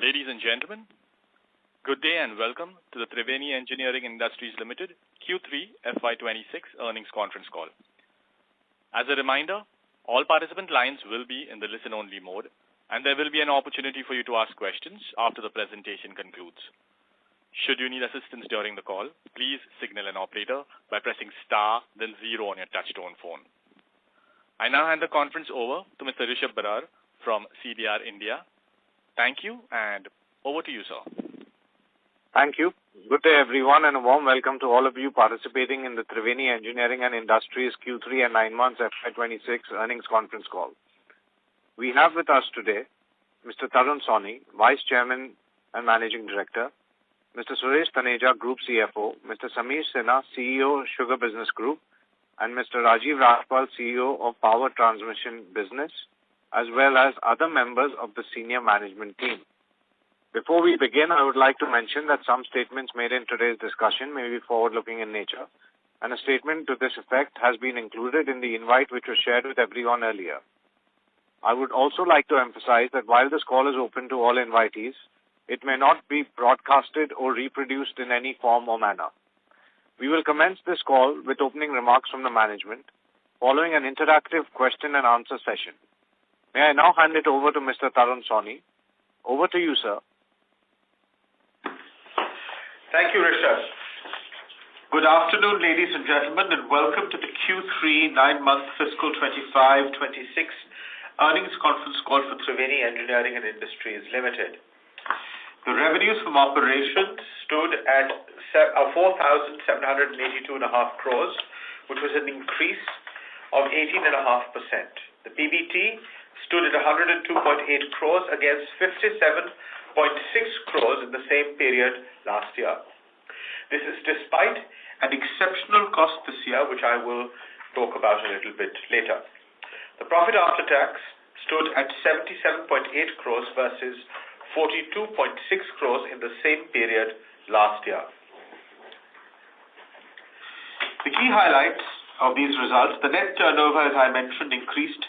Ladies and gentlemen, good day and welcome to the Triveni Engineering Industries Limited Q3 FY2026 earnings conference call. As a reminder, all participant lines will be in the listen-only mode, and there will be an opportunity for you to ask questions after the presentation concludes. Should you need assistance during the call, please signal an operator by pressing star, then 0 on your touch-tone phone. I now hand the conference over to Mr. Rishabh Barar from CDR India. Thank you, and over to you, sir. Thank you. Good day, everyone, and a warm welcome to all of you participating in the Triveni Engineering and Industries Q3 and 9 months FY26 earnings conference call. We have with us today Mr. Tarun Sawhney, Vice Chairman and Managing Director, Mr. Suresh Taneja, Group CFO, Mr. Sameer Sinha, CEO, Sugar Business Group, and Mr. Rajiv Rajpal, CEO of Power Transmission Business, as well as other members of the senior management team. Before we begin, I would like to mention that some statements made in today's discussion may be forward-looking in nature, and a statement to this effect has been included in the invite which was shared with everyone earlier. I would also like to emphasize that while this call is open to all invitees, it may not be broadcasted or reproduced in any form or manner. We will commence this call with opening remarks from the management, following an interactive question and answer session. May I now hand it over to Mr. Tarun Sawhney. Over to you, sir. Thank you, Rishabh. Good afternoon, ladies and gentlemen, and welcome to the Q3 9-month fiscal 25-26 earnings conference call for Triveni Engineering and Industries Limited. The revenues from operations stood at 4,782.5 crores, which was an increase of 18.5%. The PBT stood at 102.8 crores against 57.6 crores in the same period last year. This is despite an exceptional cost this year, which I will talk about a little bit later. The profit after tax stood at 77.8 crores versus 42.6 crores in the same period last year. The key highlights of these results: the net turnover, as I mentioned, increased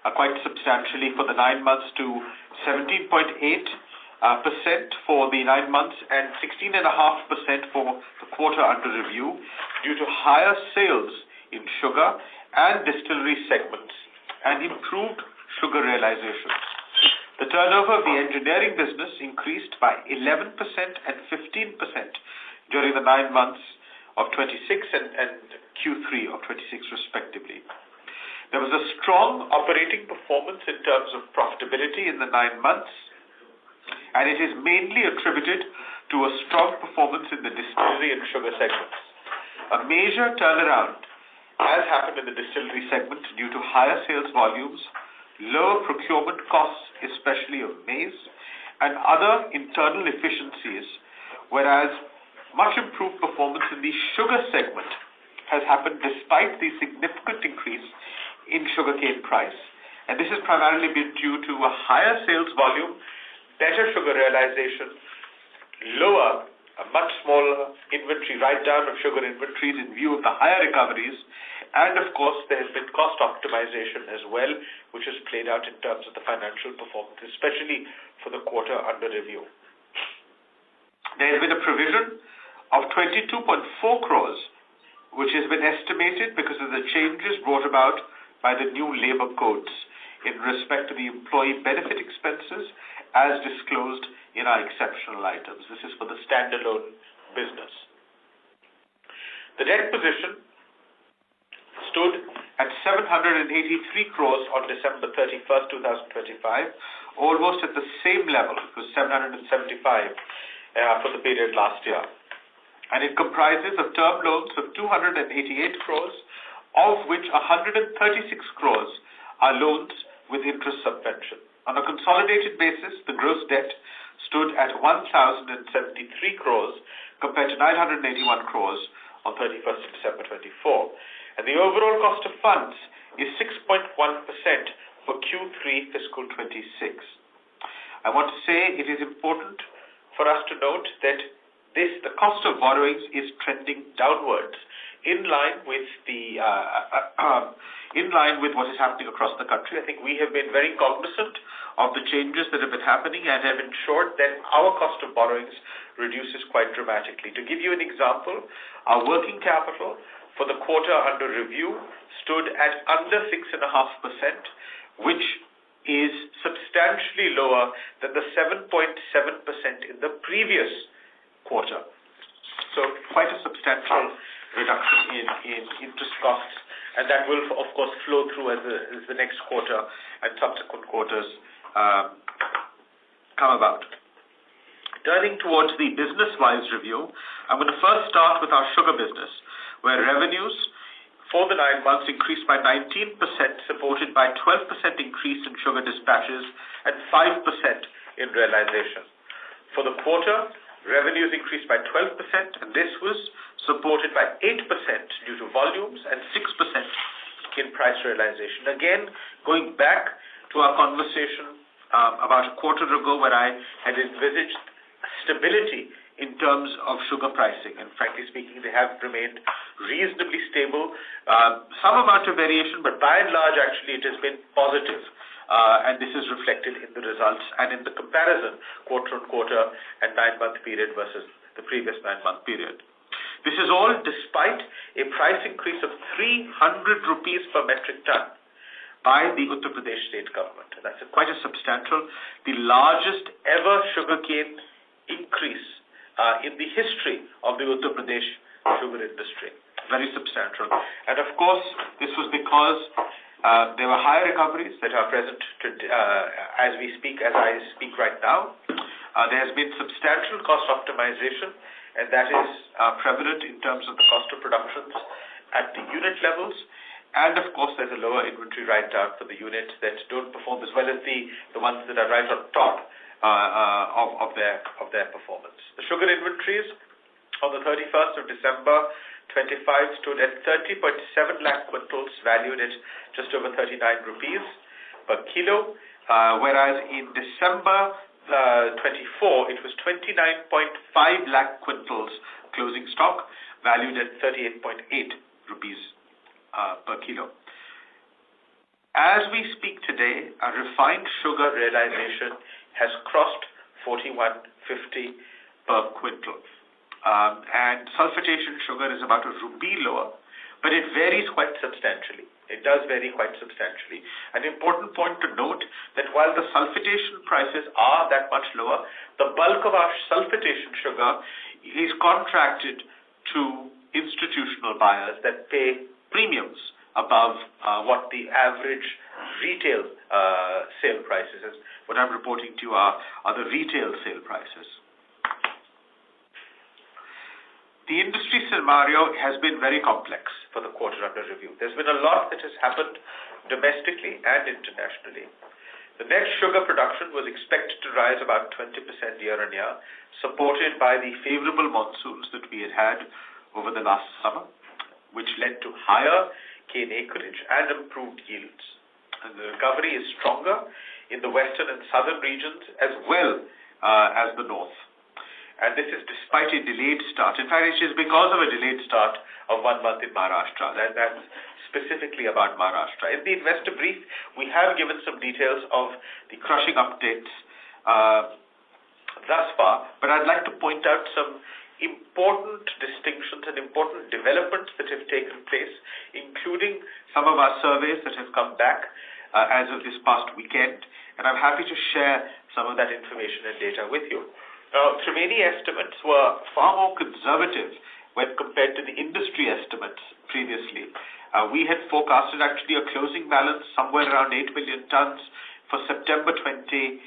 quite substantially for the 9 months to 17.8% for the 9 months and 16.5% for the quarter under review due to higher sales in sugar and distillery segments and improved sugar realizations. The turnover of the engineering business increased by 11% and 15% during the 9 months of 26 and Q3 of 26 respectively. There was a strong operating performance in terms of profitability in the 9 months, and it is mainly attributed to a strong performance in the distillery and sugar segments. A major turnaround has happened in the distillery segment due to higher sales volumes, lower procurement costs, especially of maize, and other internal efficiencies, whereas much improved performance in the sugar segment has happened despite the significant increase in sugarcane price. And this has primarily been due to a higher sales volume, better sugar realization, a much smaller inventory, write-down of sugar inventories in view of the higher recoveries, and of course there has been cost optimization as well, which has played out in terms of the financial performance, especially for the quarter under review. There has been a provision of 22.4 crores, which has been estimated because of the changes brought about by the new labor codes in respect to the employee benefit expenses as disclosed in our exceptional items. This is for the standalone business. The debt position stood at 783 crores on December 31st, 2025, almost at the same level. It was 775 for the period last year. And it comprises of term loans of 288 crores, of which 136 crores are loans with interest subvention. On a consolidated basis, the gross debt stood at 1,073 crores compared to 981 crores on 31st December 24. And the overall cost of funds is 6.1% for Q3 fiscal 26. I want to say it is important for us to note that the cost of borrowings is trending downwards. in line with what is happening across the country. I think we have been very cognizant of the changes that have been happening and have ensured that our cost of borrowings reduces quite dramatically. To give you an example, our working capital for the quarter under review stood at under 6.5%, which is substantially lower than the 7.7% in the previous quarter. So quite a substantial reduction in interest costs, and that will, of course, flow through as the next quarter and subsequent quarters come about. Turning towards the business-wise review, I'm going to first start with our sugar business, where revenues for the 9 months increased by 19%, supported by 12% increase in sugar dispatches and 5% in realization. For the quarter, revenues increased by 12%, and this was supported by 8% due to volumes and 6% in price realization. Again, going back to our conversation about a quarter ago, where I had envisaged stability in terms of sugar pricing, and frankly speaking, they have remained reasonably stable. Some amount of variation, but by and large, actually, it has been positive. And this is reflected in the results and in the comparison quarter-on-quarter and 9-month period versus the previous 9-month period. This is all despite a price increase of 300 rupees per metric ton by the Uttar Pradesh state government. And that's quite a substantial, the largest ever sugarcane increase in the history of the Uttar Pradesh sugar industry. Very substantial. And of course, this was because there were higher recoveries that are present as I speak right now. There has been substantial cost optimization, and that is prevalent in terms of the cost of productions at the unit levels. And of course, there's a lower inventory write-down for the units that don't perform as well as the ones that are right on top of their performance. The sugar inventories on the 31st of December 25 stood at 30.7 lakh quintals, valued at just over 39 rupees per kilo, whereas in December 24 it was 29.5 lakh quintals closing stock, valued at 38.8 rupees per kilo. As we speak today, our refined sugar realization has crossed 41.50 per quintal. And sulfitation sugar is about ₹1 lower, but it varies quite substantially. It does vary quite substantially. An important point to note that while the sulfitation prices are that much lower, the bulk of our sulfitation sugar is contracted to institutional buyers that pay premiums above what the average retail sale prices is. What I'm reporting to you are the retail sale prices. The industry scenario has been very complex for the quarter under review. There's been a lot that has happened domestically and internationally. The net sugar production was expected to rise about 20% year-on-year, supported by the favorable monsoons that we had had over the last summer, which led to higher cane acreage and improved yields. And the recovery is stronger in the western and southern regions as well as the north. And this is despite a delayed start. In fact, it is because of a delayed start of 1 month in Maharashtra. That's specifically about Maharashtra. In the investor brief, we have given some details of the crushing updates thus far, but I'd like to point out some important distinctions and important developments that have taken place, including some of our surveys that have come back as of this past weekend, and I'm happy to share some of that information and data with you. Now, Triveni estimates were far more conservative when compared to the industry estimates previously. We had forecasted actually a closing balance somewhere around 8 million tons for September 26,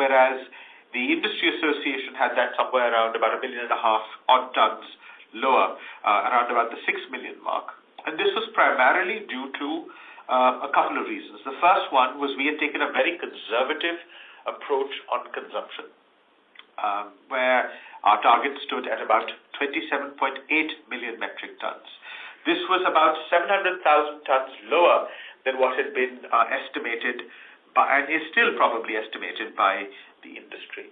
whereas the Industry Association had that somewhere around about 1.5 million odd tons lower, around about the 6 million mark. And this was primarily due to a couple of reasons. The first one was we had taken a very conservative approach on consumption, where our target stood at about 27.8 million metric tons. This was about 700,000 tons lower than what had been estimated and is still probably estimated by the industry.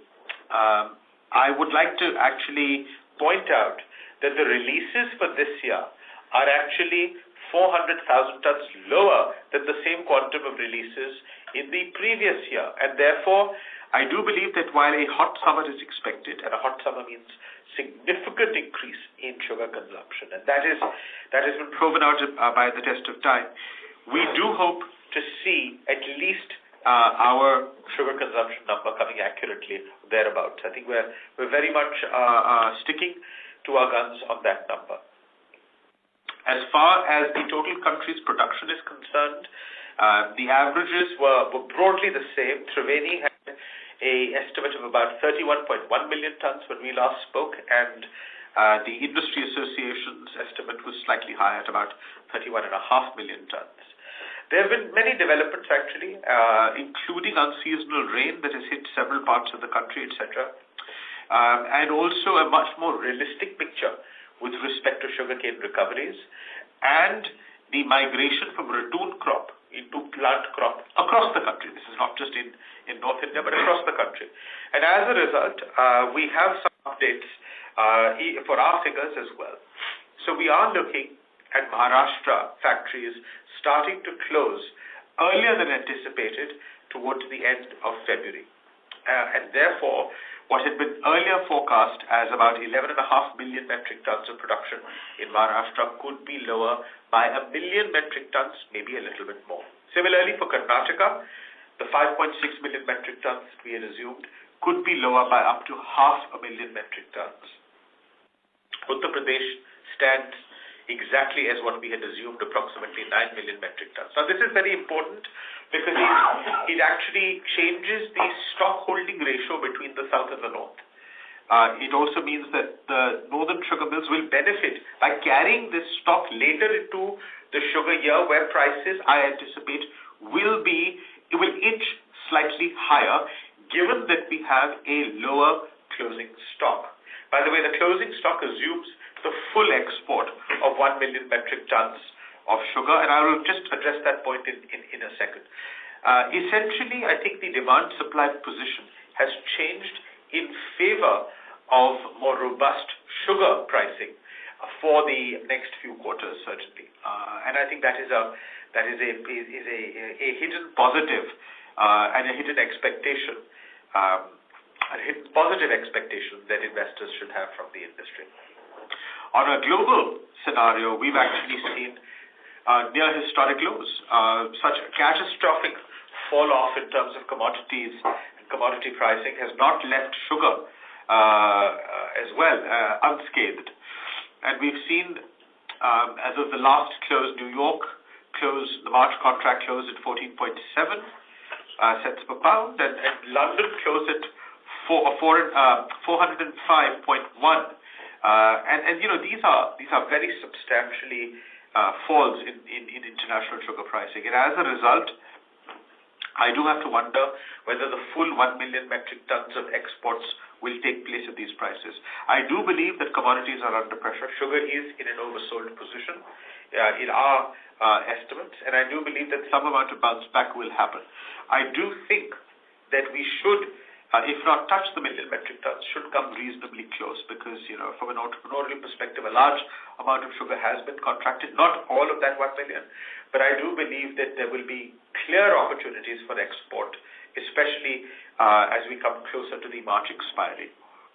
I would like to actually point out that the releases for this year are actually 400,000 tons lower than the same quantum of releases in the previous year. And therefore, I do believe that while a hot summer is expected, and a hot summer means significant increase in sugar consumption, and that has been proven out by the test of time, we do hope to see at least our sugar consumption number coming accurately thereabouts. I think we're very much sticking to our guns on that number. As far as the total country's production is concerned, the averages were broadly the same. Triveni had an estimate of about 31.1 million tons when we last spoke, and the Industry Association's estimate was slightly higher at about 31.5 million tons. There have been many developments actually, including unseasonal rain that has hit several parts of the country, etc., and also a much more realistic picture with respect to sugarcane recoveries and the migration from ratoon crop into plant crop across the country. This is not just in North India, but across the country. And as a result, we have some updates for our figures as well. So we are looking at Maharashtra factories starting to close earlier than anticipated towards the end of February. And therefore, what had been earlier forecast as about 11.5 million metric tons of production in Maharashtra could be lower by 1 million metric tons, maybe a little bit more. Similarly, for Karnataka, the 5.6 million metric tons we had assumed could be lower by up to 500,000 metric tons. Uttar Pradesh stands exactly as what we had assumed, approximately 9 million metric tons. Now, this is very important because it actually changes the stock holding ratio between the south and the north. It also means that the northern sugar mills will benefit by carrying this stock later into the sugar year, where prices, I anticipate, will inch slightly higher, given that we have a lower closing stock. By the way, the closing stock assumes the full export of 1 million metric tons of sugar, and I will just address that point in a second. Essentially, I think the demand-supply position has changed in favor of more robust sugar pricing for the next few quarters, certainly, and I think that is a hidden positive and a hidden expectation, a hidden positive expectation that investors should have from the industry. On a global scenario, we've actually seen near historic lows. Such a catastrophic fall off in terms of commodities and commodity pricing has not left sugar as well unscathed. And we've seen, as of the last close, New York closed, the March contract closed at 14.7 cents per pound, and London closed at 405.1. And you know, these are very substantially falls in international sugar pricing, and as a result, I do have to wonder whether the full 1 million metric tons of exports will take place at these prices. I do believe that commodities are under pressure. Sugar is in an oversold position in our estimates, and I do believe that some amount of bounce back will happen. I do think that we should, if not touch the million metric tons, should come reasonably close, because, you know, from an entrepreneurial perspective, a large amount of sugar has been contracted, not all of that 1 million, but I do believe that there will be clear opportunities for export, especially as we come closer to the March expiry.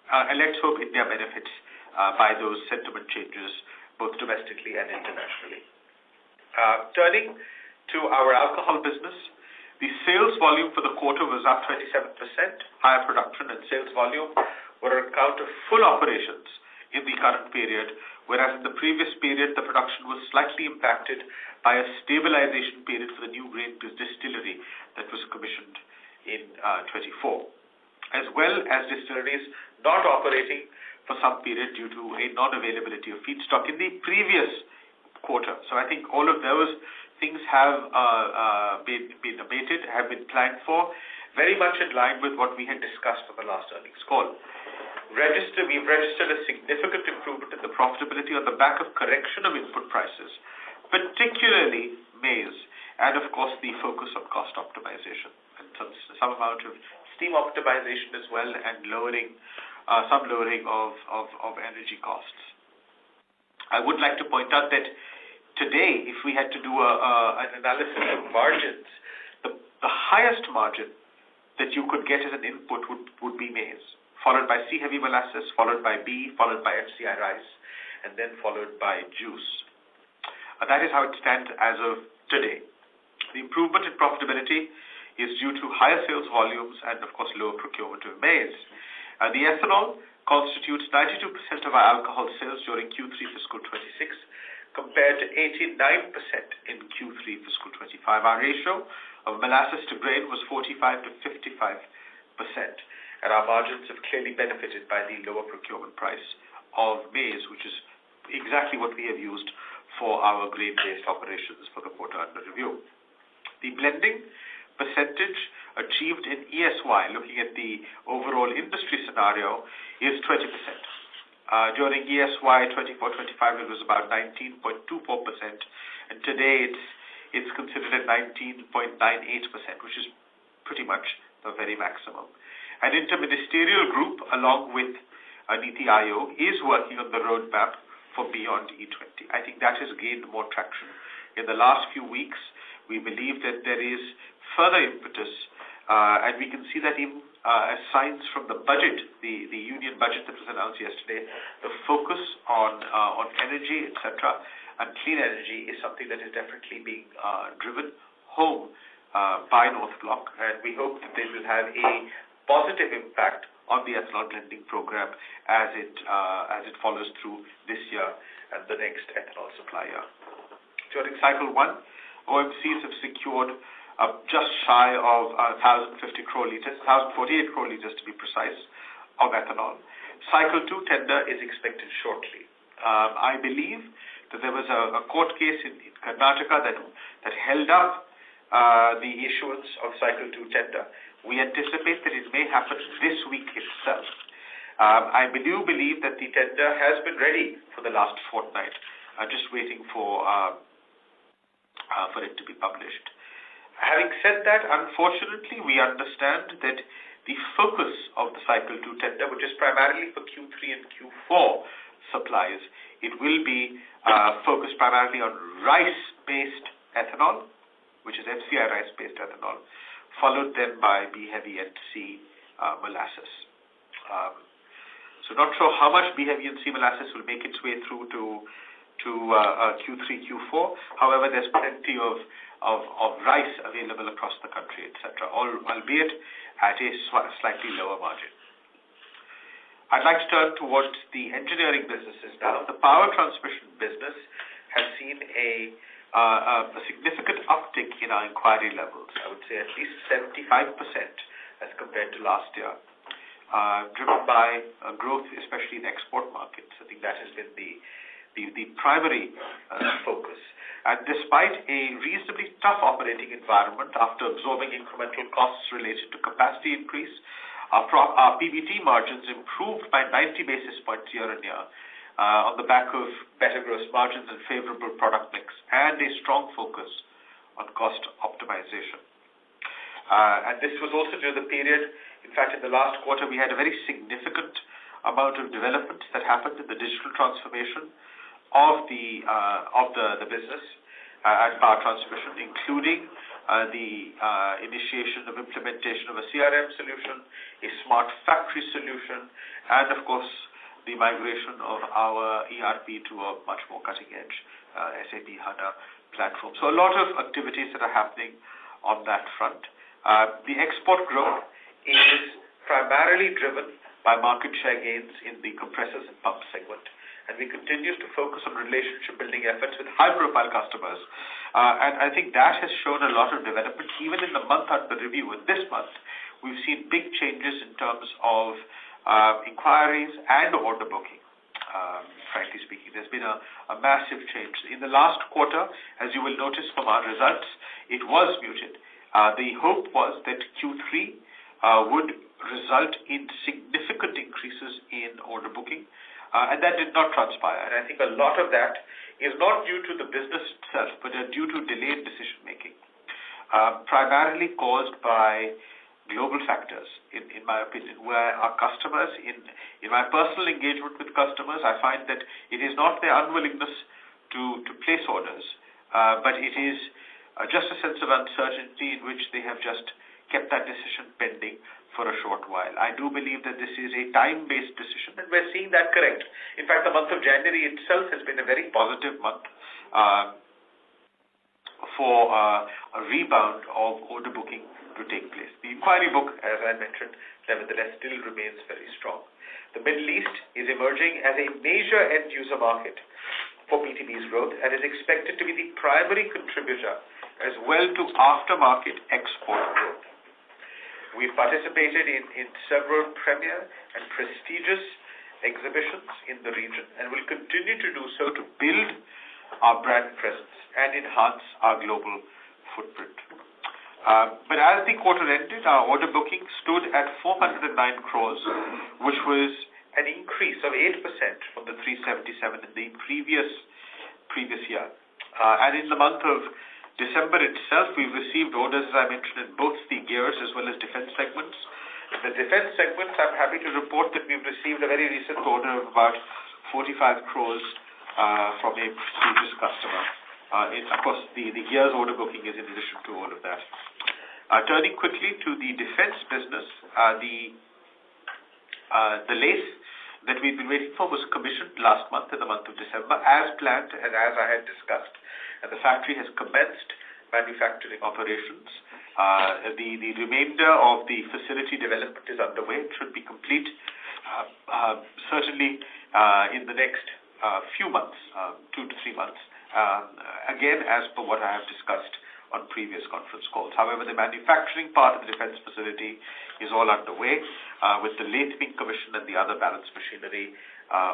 And let's hope India benefits by those sentiment changes, both domestically and internationally. Turning to our alcohol business, the sales volume for the quarter was up 27%. Higher production and sales volume were on account of full operations in the current period, whereas in the previous period, the production was slightly impacted by a stabilization period for the new grain distillery that was commissioned in 24, as well as distilleries not operating for some period due to a non-availability of feedstock in the previous quarter. So I think all of those things have been abated, have been planned for, very much in line with what we had discussed on the last earnings call. We've registered a significant improvement in the profitability on the back of correction of input prices, particularly maize, and of course the focus on cost optimization, and some amount of steam optimization as well, and some lowering of energy costs. I would like to point out that today, if we had to do an analysis of margins, the highest margin that you could get as an input would be maize, followed by C-heavy molasses, followed by B, followed by FCI rice, and then followed by juice. That is how it stands as of today. The improvement in profitability is due to higher sales volumes and, of course, lower procurement of maize. The ethanol constitutes 92% of our alcohol sales during Q3 fiscal 26, compared to 89% in Q3 fiscal 25. Our ratio of molasses to grain was 45 to 55%, and our margins have clearly benefited by the lower procurement price of maize, which is exactly what we have used for our grain-based operations for the quarter under review. The blending percentage achieved in ESY, looking at the overall industry scenario, is 20%. During ESY 24-25, it was about 19.24%, and today it's considered at 19.98%, which is pretty much the very maximum. An interministerial group, along with Niti Aayog, is working on the roadmap for beyond E20. I think that has gained more traction. In the last few weeks, we believe that there is further impetus, and we can see that even as signs from the budget, the union budget that was announced yesterday, the focus on energy, etc., and clean energy is something that is definitely being driven home by North Block, and we hope that they will have a positive impact on the ethanol blending program as it follows through this year and the next ethanol supply year. During cycle 1, OMCs have secured just shy of 1,050 crore liters, 1,048 crore liters to be precise, of ethanol. Cycle 2 tender is expected shortly. I believe that there was a court case in Karnataka that held up the issuance of cycle 2 tender. We anticipate that it may happen this week itself. I do believe that the tender has been ready for the last fortnight, just waiting for it to be published. Having said that, unfortunately, we understand that the focus of the cycle 2 tender, which is primarily for Q3 and Q4 supplies, it will be focused primarily on rice-based ethanol, which is FCI rice-based ethanol, followed then by B-heavy and C molasses. So not sure how much B-heavy and C molasses will make its way through to Q3, Q4. However, there's plenty of rice available across the country, etc., albeit at a slightly lower margin. I'd like to turn towards the engineering businesses now. The power transmission business has seen a significant uptick in our inquiry levels. I would say at least 75% as compared to last year, driven by growth, especially in export markets. I think that has been the primary focus. And despite a reasonably tough operating environment after absorbing incremental costs related to capacity increase, our PBT margins improved by 90 basis points year on year on the back of better gross margins and favorable product mix and a strong focus on cost optimization. And this was also during the period, in fact, in the last quarter, we had a very significant amount of development that happened in the digital transformation of the business and power transmission, including the initiation of implementation of a CRM solution, a smart factory solution, and of course the migration of our ERP to a much more cutting-edge SAP HANA platform. So a lot of activities that are happening on that front. The export growth is primarily driven by market share gains in the compressors and pump segment, and we continue to focus on relationship-building efforts with high-profile customers. And I think that has shown a lot of development. Even in the month under review, in this month, we've seen big changes in terms of inquiries and order booking. Frankly speaking, there's been a massive change. In the last quarter, as you will notice from our results, it was muted. The hope was that Q3 would result in significant increases in order booking. And that did not transpire. And I think a lot of that is not due to the business itself, but due to delayed decision-making, primarily caused by global factors, in my opinion, where our customers, in my personal engagement with customers, I find that it is not their unwillingness to place orders, but it is just a sense of uncertainty in which they have just kept that decision pending for a short while. I do believe that this is a time-based decision, and we're seeing that correct. In fact, the month of January itself has been a very positive month for a rebound of order booking to take place. The inquiry book, as I mentioned, nevertheless still remains very strong. The Middle East is emerging as a major end-user market for PTB's growth and is expected to be the primary contributor as well to aftermarket export growth. We've participated in several premier and prestigious exhibitions in the region and will continue to do so to build our brand presence and enhance our global footprint. But as the quarter ended, our order booking stood at 409 crores, which was an increase of 8% from the 377 in the previous year. And in the month of December itself, we've received orders, as I mentioned, in both the gears as well as defense segments. In the defense segments, I'm happy to report that we've received a very recent order of about 45 crores from a prestigious customer. Of course, the gears order booking is in addition to all of that. Turning quickly to the defense business, the lathe that we've been waiting for was commissioned last month in the month of December as planned and as I had discussed, and the factory has commenced manufacturing operations. The remainder of the facility development is underway. It should be complete certainly in the next few months, 2 to 3 months, again as per what I have discussed on previous conference calls. However, the manufacturing part of the defense facility is all underway, with the lathe being commissioned and the other balance machinery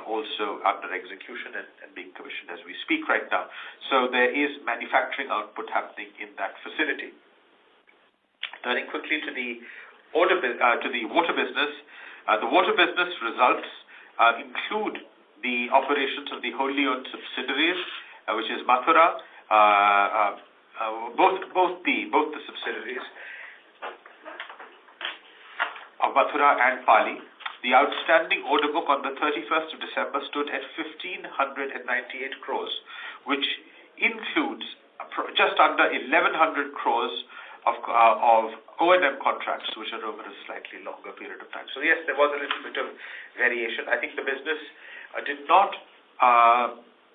also under execution and being commissioned as we speak right now. So there is manufacturing output happening in that facility. Turning quickly to the water business, the water business results include the operations of the wholly owned subsidiaries, which is Mathura, both the subsidiaries of Mathura and Pali. The outstanding order book on the 31st of December stood at 1,598 crores, which includes just under 1,100 crores of O&M contracts, which are over a slightly longer period of time. So yes, there was a little bit of variation. I think the business did not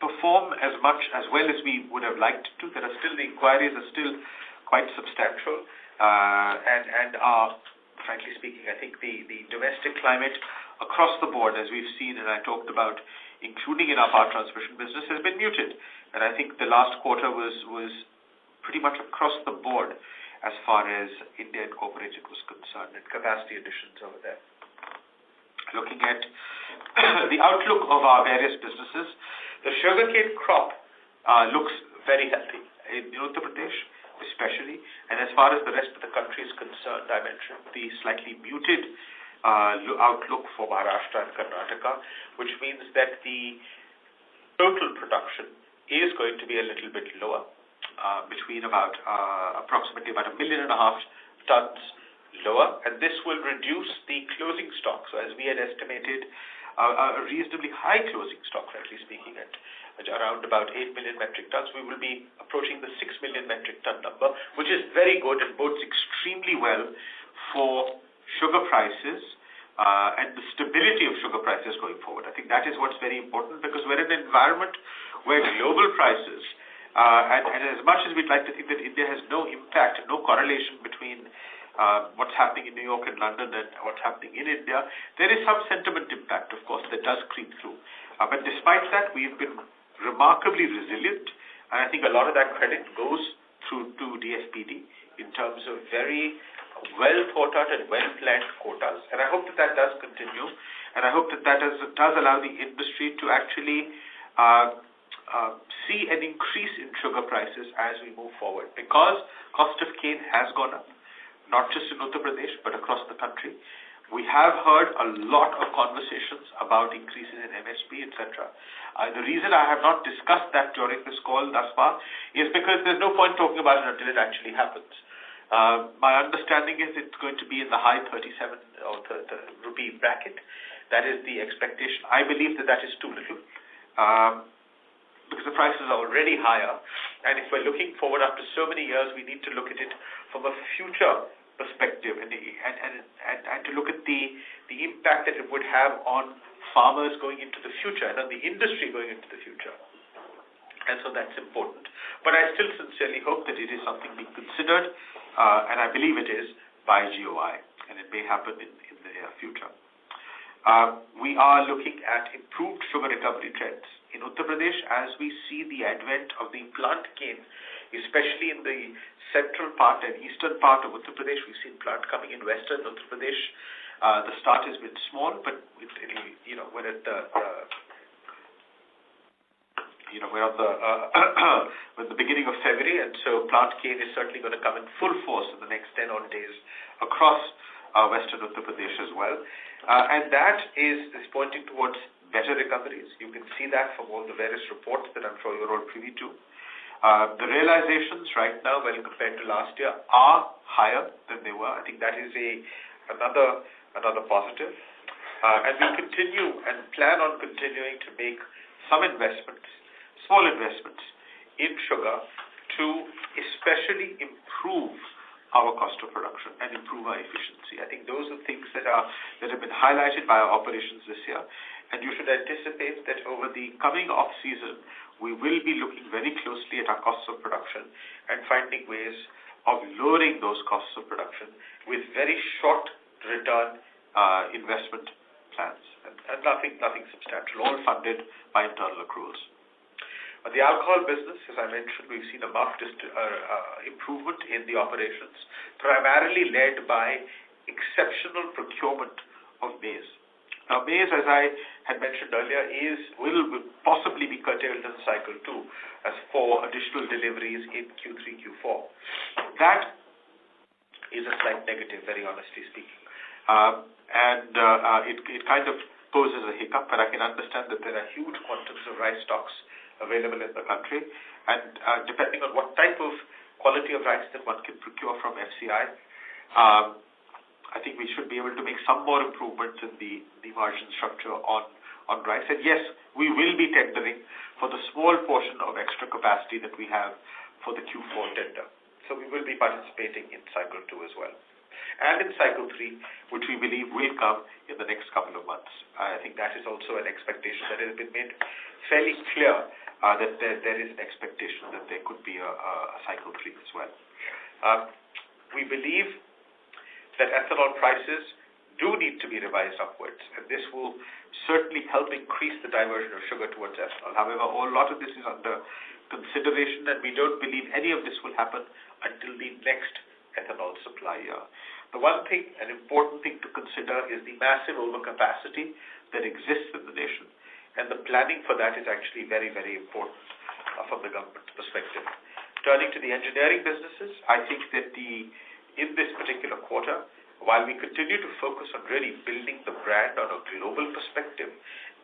perform as well as we would have liked to. The inquiries are still quite substantial, and are, frankly speaking, I think the domestic climate across the board, as we've seen and I talked about, including in our power transmission business, has been muted. And I think the last quarter was pretty much across the board as far as India Incorporated was concerned, and capacity additions over there. Looking at the outlook of our various businesses, the sugarcane crop looks very healthy in Uttar Pradesh especially, and as far as the rest of the country is concerned, I mentioned the slightly muted outlook for Maharashtra and Karnataka, which means that the total production is going to be a little bit lower, between approximately about 1.5 million tons lower, and this will reduce the closing stock. So as we had estimated, a reasonably high closing stock, frankly speaking, at around about 8 million metric tons, we will be approaching the 6 million metric ton number, which is very good and bodes extremely well for sugar prices and the stability of sugar prices going forward. I think that is what's very important, because we're in an environment where global prices, and as much as we'd like to think that India has no impact, no correlation between what's happening in New York and London and what's happening in India, there is some sentiment impact, of course, that does creep through. But despite that, we've been remarkably resilient, and I think a lot of that credit goes through to DFPD in terms of very well thought out and well planned quotas, and I hope that does continue, and I hope that does allow the industry to actually see an increase in sugar prices as we move forward, because cost of cane has gone up, not just in Uttar Pradesh but across the country. We have heard a lot of conversations about increases in MSP, etc. The reason I have not discussed that during this call thus far is because there's no point talking about it until it actually happens. My understanding is it's going to be in the high 37 or the rupee bracket. That is the expectation. I believe that is too little. because the prices are already higher. And if we're looking forward after so many years, we need to look at it from a future perspective and to look at the impact that it would have on farmers going into the future and on the industry going into the future. And so that's important. But I still sincerely hope that it is something being considered, and I believe it is, by GOI, and it may happen in the near future. We are looking at improved sugar recovery trends in Uttar Pradesh as we see the advent of the plant cane, especially in the central part and eastern part of Uttar Pradesh. We've seen plant coming in western Uttar Pradesh. The start has been small, but we're at we're on the beginning of February, and so plant cane is certainly going to come in full force in the next 10 odd days across western Uttar Pradesh as well. And that is pointing towards better recoveries. You can see that from all the various reports that I'm sure you're all privy to. The realizations right now, when compared to last year, are higher than they were. I think that is another positive. And we continue and plan on continuing to make some investments, small investments in sugar to especially improve our cost of production and improve our efficiency. I think those are things that have been highlighted by our operations this year. And you should anticipate that over the coming off-season, we will be looking very closely at our costs of production and finding ways of lowering those costs of production with very short return investment plans and nothing substantial, all funded by internal accruals. On the alcohol business, as I mentioned, we've seen a marked improvement in the operations, primarily led by exceptional procurement of maize. Now, maize, as I had mentioned earlier, will possibly be curtailed in cycle 2 as for additional deliveries in Q3, Q4. That is a slight negative, very honestly speaking. It kind of poses a hiccup, but I can understand that there are huge quantities of rice stocks available in the country, and depending on what type of quality of rice that one can procure from FCI, I think we should be able to make some more improvements in the margin structure on rice. And yes, we will be tendering for the small portion of extra capacity that we have for the Q4 tender. So we will be participating in cycle 2 as well. And in cycle 3, which we believe will come in the next couple of months. I think that is also an expectation that has been made fairly clear, that there is an expectation that there could be a cycle 3 as well. We believe that ethanol prices do need to be revised upwards, and this will certainly help increase the diversion of sugar towards ethanol. However, a lot of this is under consideration, and we don't believe any of this will happen until the next ethanol supply year. The one thing, an important thing to consider, is the massive overcapacity that exists in the nation, and the planning for that is actually very, very important from the government perspective. Turning to the engineering businesses, I think that in this particular quarter, while we continue to focus on really building the brand on a global perspective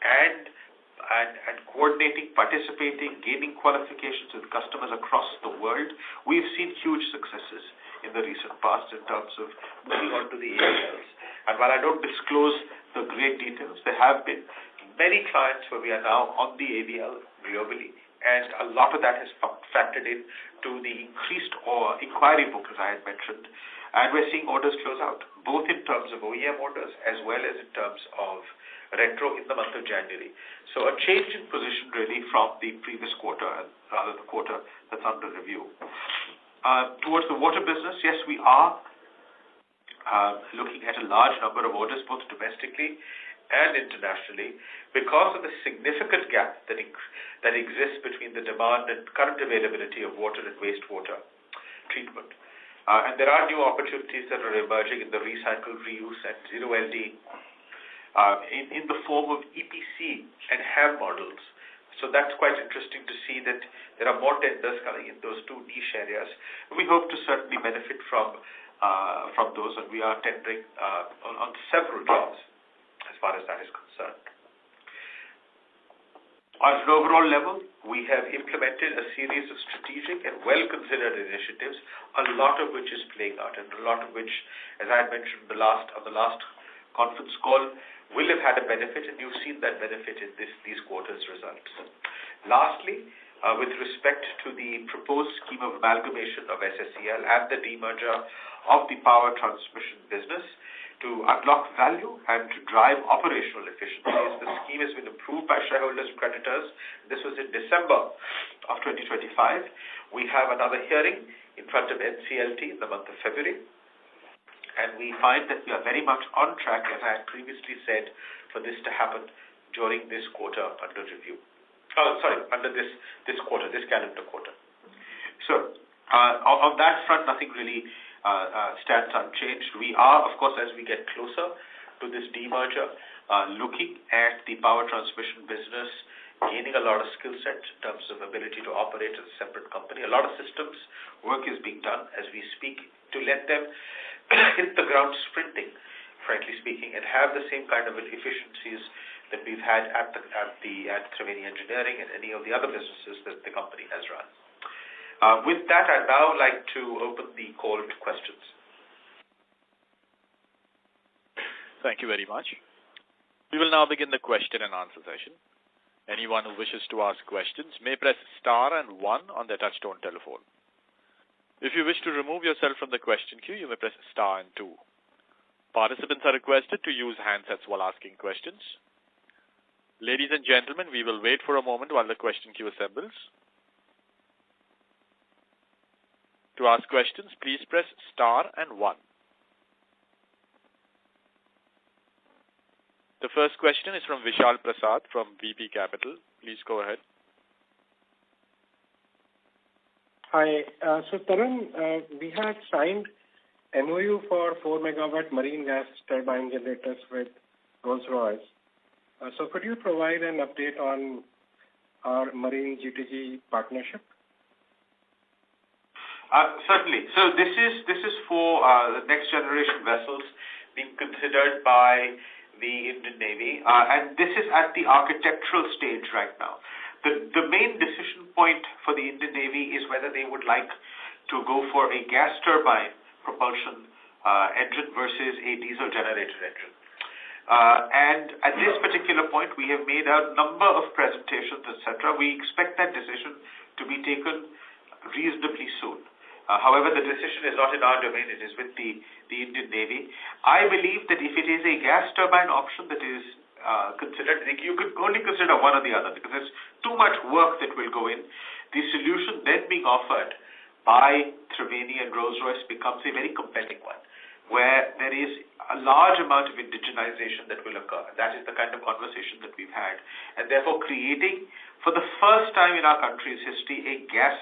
and coordinating, participating, gaining qualifications with customers across the world, we've seen huge successes in the recent past in terms of moving on to the AVLs. And while I don't disclose the great details, there have been many clients where we are now on the AVL globally, and a lot of that has factored in to the increased inquiry book, as I had mentioned, and we're seeing orders close out, both in terms of OEM orders as well as in terms of retro in the month of January. So a change in position really from the previous quarter, and rather the quarter that's under review. Towards the water business, yes, we are looking at a large number of orders, both domestically and internationally, because of the significant gap that exists between the demand and current availability of water and wastewater treatment. And there are new opportunities that are emerging in the recycle, reuse, and zero LD in the form of EPC and HAM models. So that's quite interesting to see that there are more tenders coming in those two niche areas. We hope to certainly benefit from those, and we are tendering on several jobs as far as that is concerned. On an overall level, we have implemented a series of strategic and well-considered initiatives, a lot of which is playing out, and a lot of which, as I mentioned on the last conference call, will have had a benefit, and you've seen that benefit in these quarter's results. Lastly, with respect to the proposed scheme of amalgamation of SSEL and the demerger of the power transmission business to unlock value and to drive operational efficiencies, the scheme has been approved by shareholders and creditors. This was in December of 2025. We have another hearing in front of NCLT in the month of February, and we find that we are very much on track, as I had previously said, for this to happen during this quarter under review. Under this quarter, this calendar quarter. So, on that front, nothing really stands unchanged. We are, of course, as we get closer to this demerger, looking at the power transmission business, gaining a lot of skill set in terms of ability to operate as a separate company. A lot of systems work is being done as we speak to let them hit the ground sprinting, frankly speaking, and have the same kind of efficiencies that we've had at Triveni Engineering and any of the other businesses that the company has run. With that, I'd now like to open the call to questions. Thank you very much. We will now begin the question and answer session. Anyone who wishes to ask questions may press star and 1 on their touchtone telephone. If you wish to remove yourself from the question queue, you may press star and 2. Participants are requested to use handsets while asking questions. Ladies and gentlemen, we will wait for a moment while the question queue assembles. To ask questions, please press star and 1. The first question is from Vishal Prasad from VP Capital. Please go ahead. Hi. So Tarun, we had signed MOU for 4 megawatt marine gas turbine generators with Rolls-Royce. So could you provide an update on our marine GTG partnership? Certainly. So this is for the next generation vessels being considered by the Indian Navy, and this is at the architectural stage right now. The main decision point for the Indian Navy is whether they would like to go for a gas turbine propulsion engine versus a diesel generator engine. And at this particular point, we have made a number of presentations, etc. We expect that decision to be taken reasonably soon. However, the decision is not in our domain, it is with the Indian Navy. I believe that if it is a gas turbine option that is considered, you could only consider one or the other because there's too much work that will go in. The solution then being offered by Triveni and Rolls-Royce becomes a very compelling one, where there is a large amount of indigenization that will occur. That is the kind of conversation that we've had. And therefore creating, for the first time in our country's history, a gas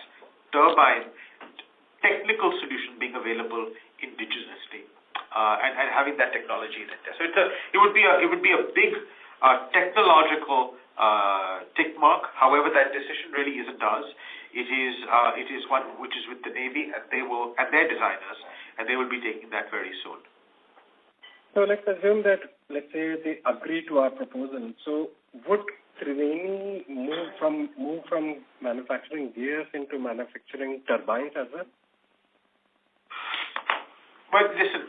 turbine technical solution being available indigenously, and having that technology in it. So it would be a big technological tick mark. However, that decision really isn't ours. It is one which is with the Navy, and their designers, and they will be taking that very soon. So let's assume that, let's say, they agree to our proposal. So would Triveni move from manufacturing gears into manufacturing turbines as well? Well, listen,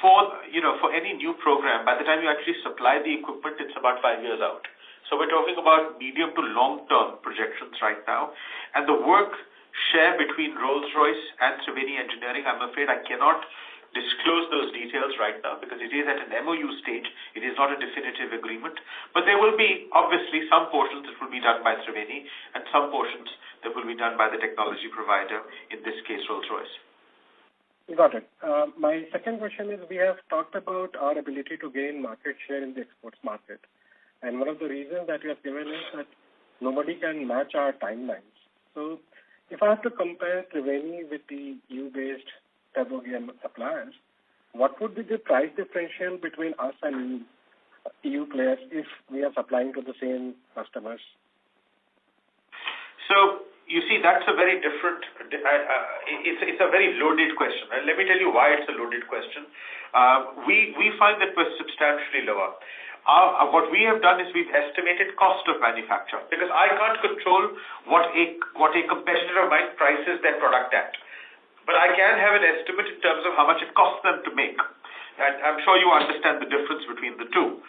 for any new program, by the time you actually supply the equipment, it's about 5 years out. So we're talking about medium to long-term projections right now. And the work share between Rolls-Royce and Triveni Engineering, I'm afraid I cannot disclose those details right now because it is at an MOU stage. It is not a definitive agreement. But there will be, obviously, some portions that will be done by Triveni and some portions that will be done by the technology provider, in this case, Rolls-Royce. Got it. My second question is, we have talked about our ability to gain market share in the exports market. And one of the reasons that you have given is that nobody can match our timelines. So if I have to compare Triveni with the EU-based turbogear suppliers, what would be the price differential between us and EU players if we are supplying to the same customers? So, you see, that's a very different, it's a very loaded question. And let me tell you why it's a loaded question. We find that we're substantially lower. What we have done is we've estimated cost of manufacture because I can't control what a competitor of mine prices their product at. But I can have an estimate in terms of how much it costs them to make. And I'm sure you understand the difference between the two.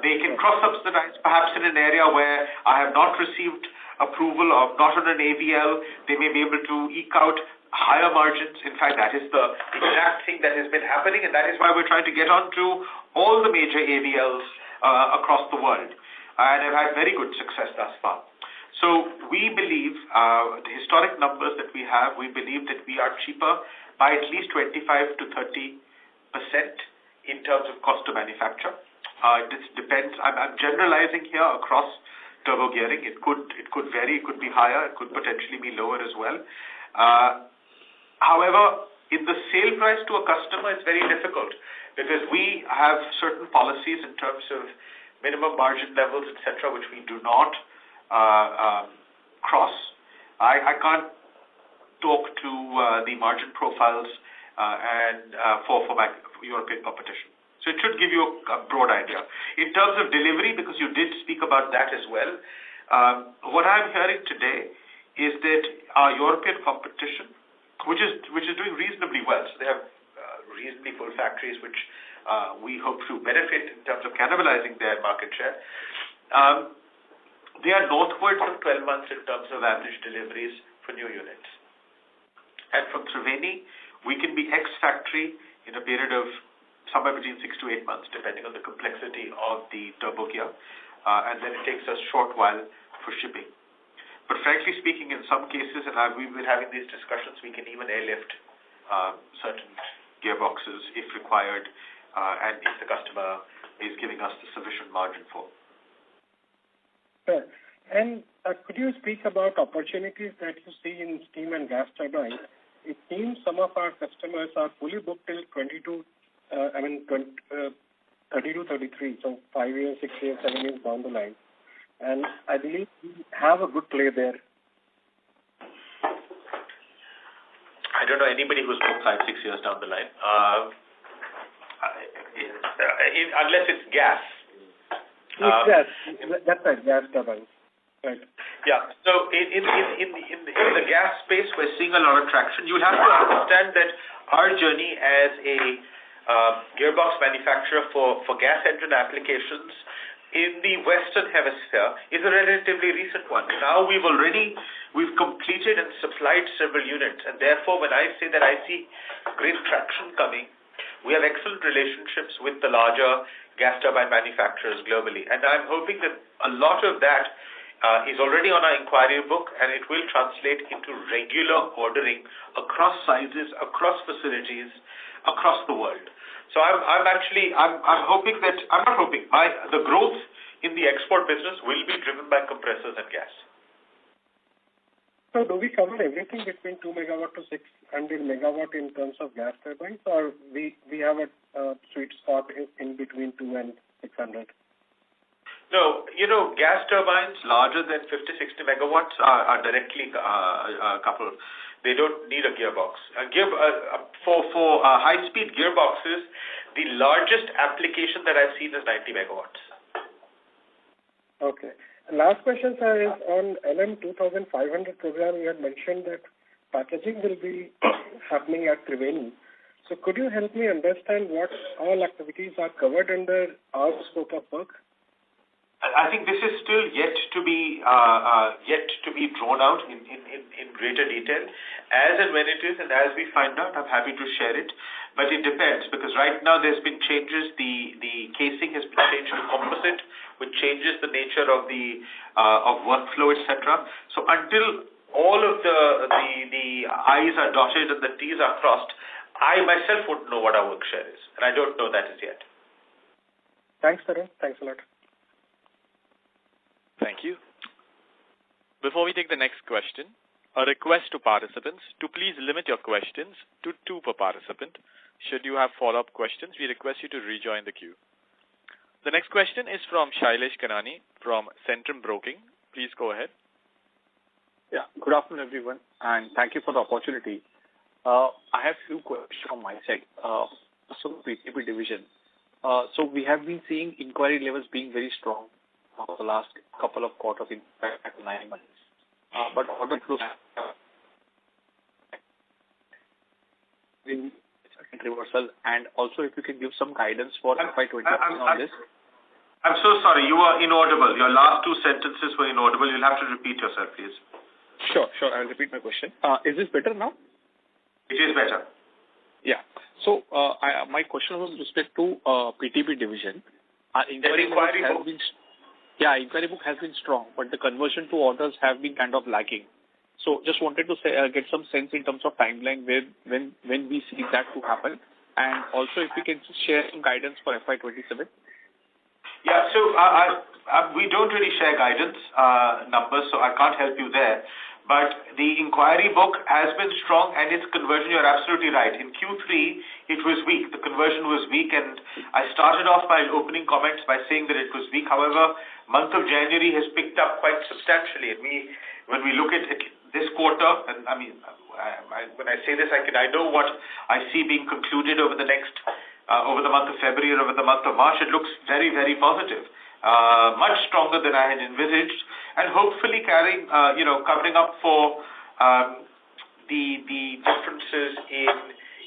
They can cross-subsidize perhaps in an area where I have not received approval or not on an AVL. They may be able to eke out higher margins. In fact, that is the exact thing that has been happening, and that is why we're trying to get onto all the major AVLs across the world, and have had very good success thus far. So we believe, the historic numbers that we have, we believe that we are cheaper by at least 25 to 30% in terms of cost to manufacture. This depends. I'm generalizing here across turbo gearing. It could vary. It could be higher. It could potentially be lower as well. However, in the sale price to a customer, it's very difficult because we have certain policies in terms of minimum margin levels, etc., which we do not cross. I can't talk to the margin profiles and for my European competition. So it should give you a broad idea. In terms of delivery, because you did speak about that as well, what I'm hearing today is that our European competition, which is doing reasonably well, so they have reasonably full factories, which we hope to benefit in terms of cannibalizing their market share. They are northwards of 12 months in terms of average deliveries for new units. And from Triveni, we can be ex-factory in a period of somewhere between 6 to 8 months, depending on the complexity of the turbo gear, and then it takes a short while for shipping. But frankly speaking, in some cases, and we've been having these discussions, we can even airlift certain gearboxes if required, and if the customer is giving us the sufficient margin for. Sure. And could you speak about opportunities that you see in steam and gas turbines? It seems some of our customers are fully booked till 32, 32, 33, so 5 years, 6 years, 7 years down the line. And I believe we have a good play there. I don't know anybody who's booked 5, 6 years down the line, unless it's gas. Gas. That's right, gas turbines. Right. Yeah. So in the gas space, we're seeing a lot of traction. You'll have to understand that our journey as a gearbox manufacturer for gas engine applications in the Western Hemisphere is a relatively recent one. Now we've completed and supplied several units, and therefore when I say that I see great traction coming, we have excellent relationships with the larger gas turbine manufacturers globally, and I'm hoping that a lot of that is already on our inquiry book, and it will translate into regular ordering across sizes, across facilities, across the world. So I'm hoping that, the growth in the export business will be driven by compressors and gas. So do we cover everything between 2 megawatt to 600 megawatt in terms of gas turbines, or we have a sweet spot in between 2 and 600? No, gas turbines larger than 50, 60 megawatts are directly coupled. They don't need a gearbox. For high-speed gearboxes, the largest application that I've seen is 90 megawatts. Okay. And last question, sir, is on LM 2500 program. You had mentioned that packaging will be happening at Triveni. So could you help me understand what all activities are covered under our scope of work? I think this is still yet to be drawn out in greater detail. As and when it is, and as we find out, I'm happy to share it. But it depends, because right now there's been changes. The casing has been changed to composite, which changes the nature of the workflow, etc. So until all of the I's are dotted and the T's are crossed, I myself wouldn't know what our work share is, and I don't know that as yet. Thanks, Tarun. Thanks a lot. Thank you. Before we take the next question, a request to participants to please limit your questions to 2 per participant. Should you have follow-up questions, we request you to rejoin the queue. The next question is from Shailesh Kanani from Centrum Broking. Please go ahead. Yeah, good afternoon, everyone, and thank you for the opportunity. I have few questions from my side. So PCB division. So we have been seeing inquiry levels being very strong for the last couple of quarters, in fact 9 months. But order flows in reversal, and also if you can give some guidance for FY20 on this. I'm so sorry. You are inaudible. Your last two sentences were inaudible. You'll have to repeat yourself, please. Sure. I'll repeat my question. Is this better now? It is better. Yeah. So, my question was with respect to PTB division. Inquiry book has been strong, but the conversion to orders have been kind of lacking. So, just wanted to get some sense in terms of timeline when we see that to happen, and also if you can share some guidance for FY27. Yeah. So we don't really share guidance numbers, so I can't help you there. But the inquiry book has been strong, and its conversion, you're absolutely right. In Q3, it was weak. The conversion was weak, and I started off my opening comments by saying that it was weak. However, month of January has picked up quite substantially. And when we look at it this quarter, and I mean, when I say this, I know what I see being concluded over the next, over the month of February or over the month of March. It looks very, very positive. Much stronger than I had envisaged, and hopefully covering up for the differences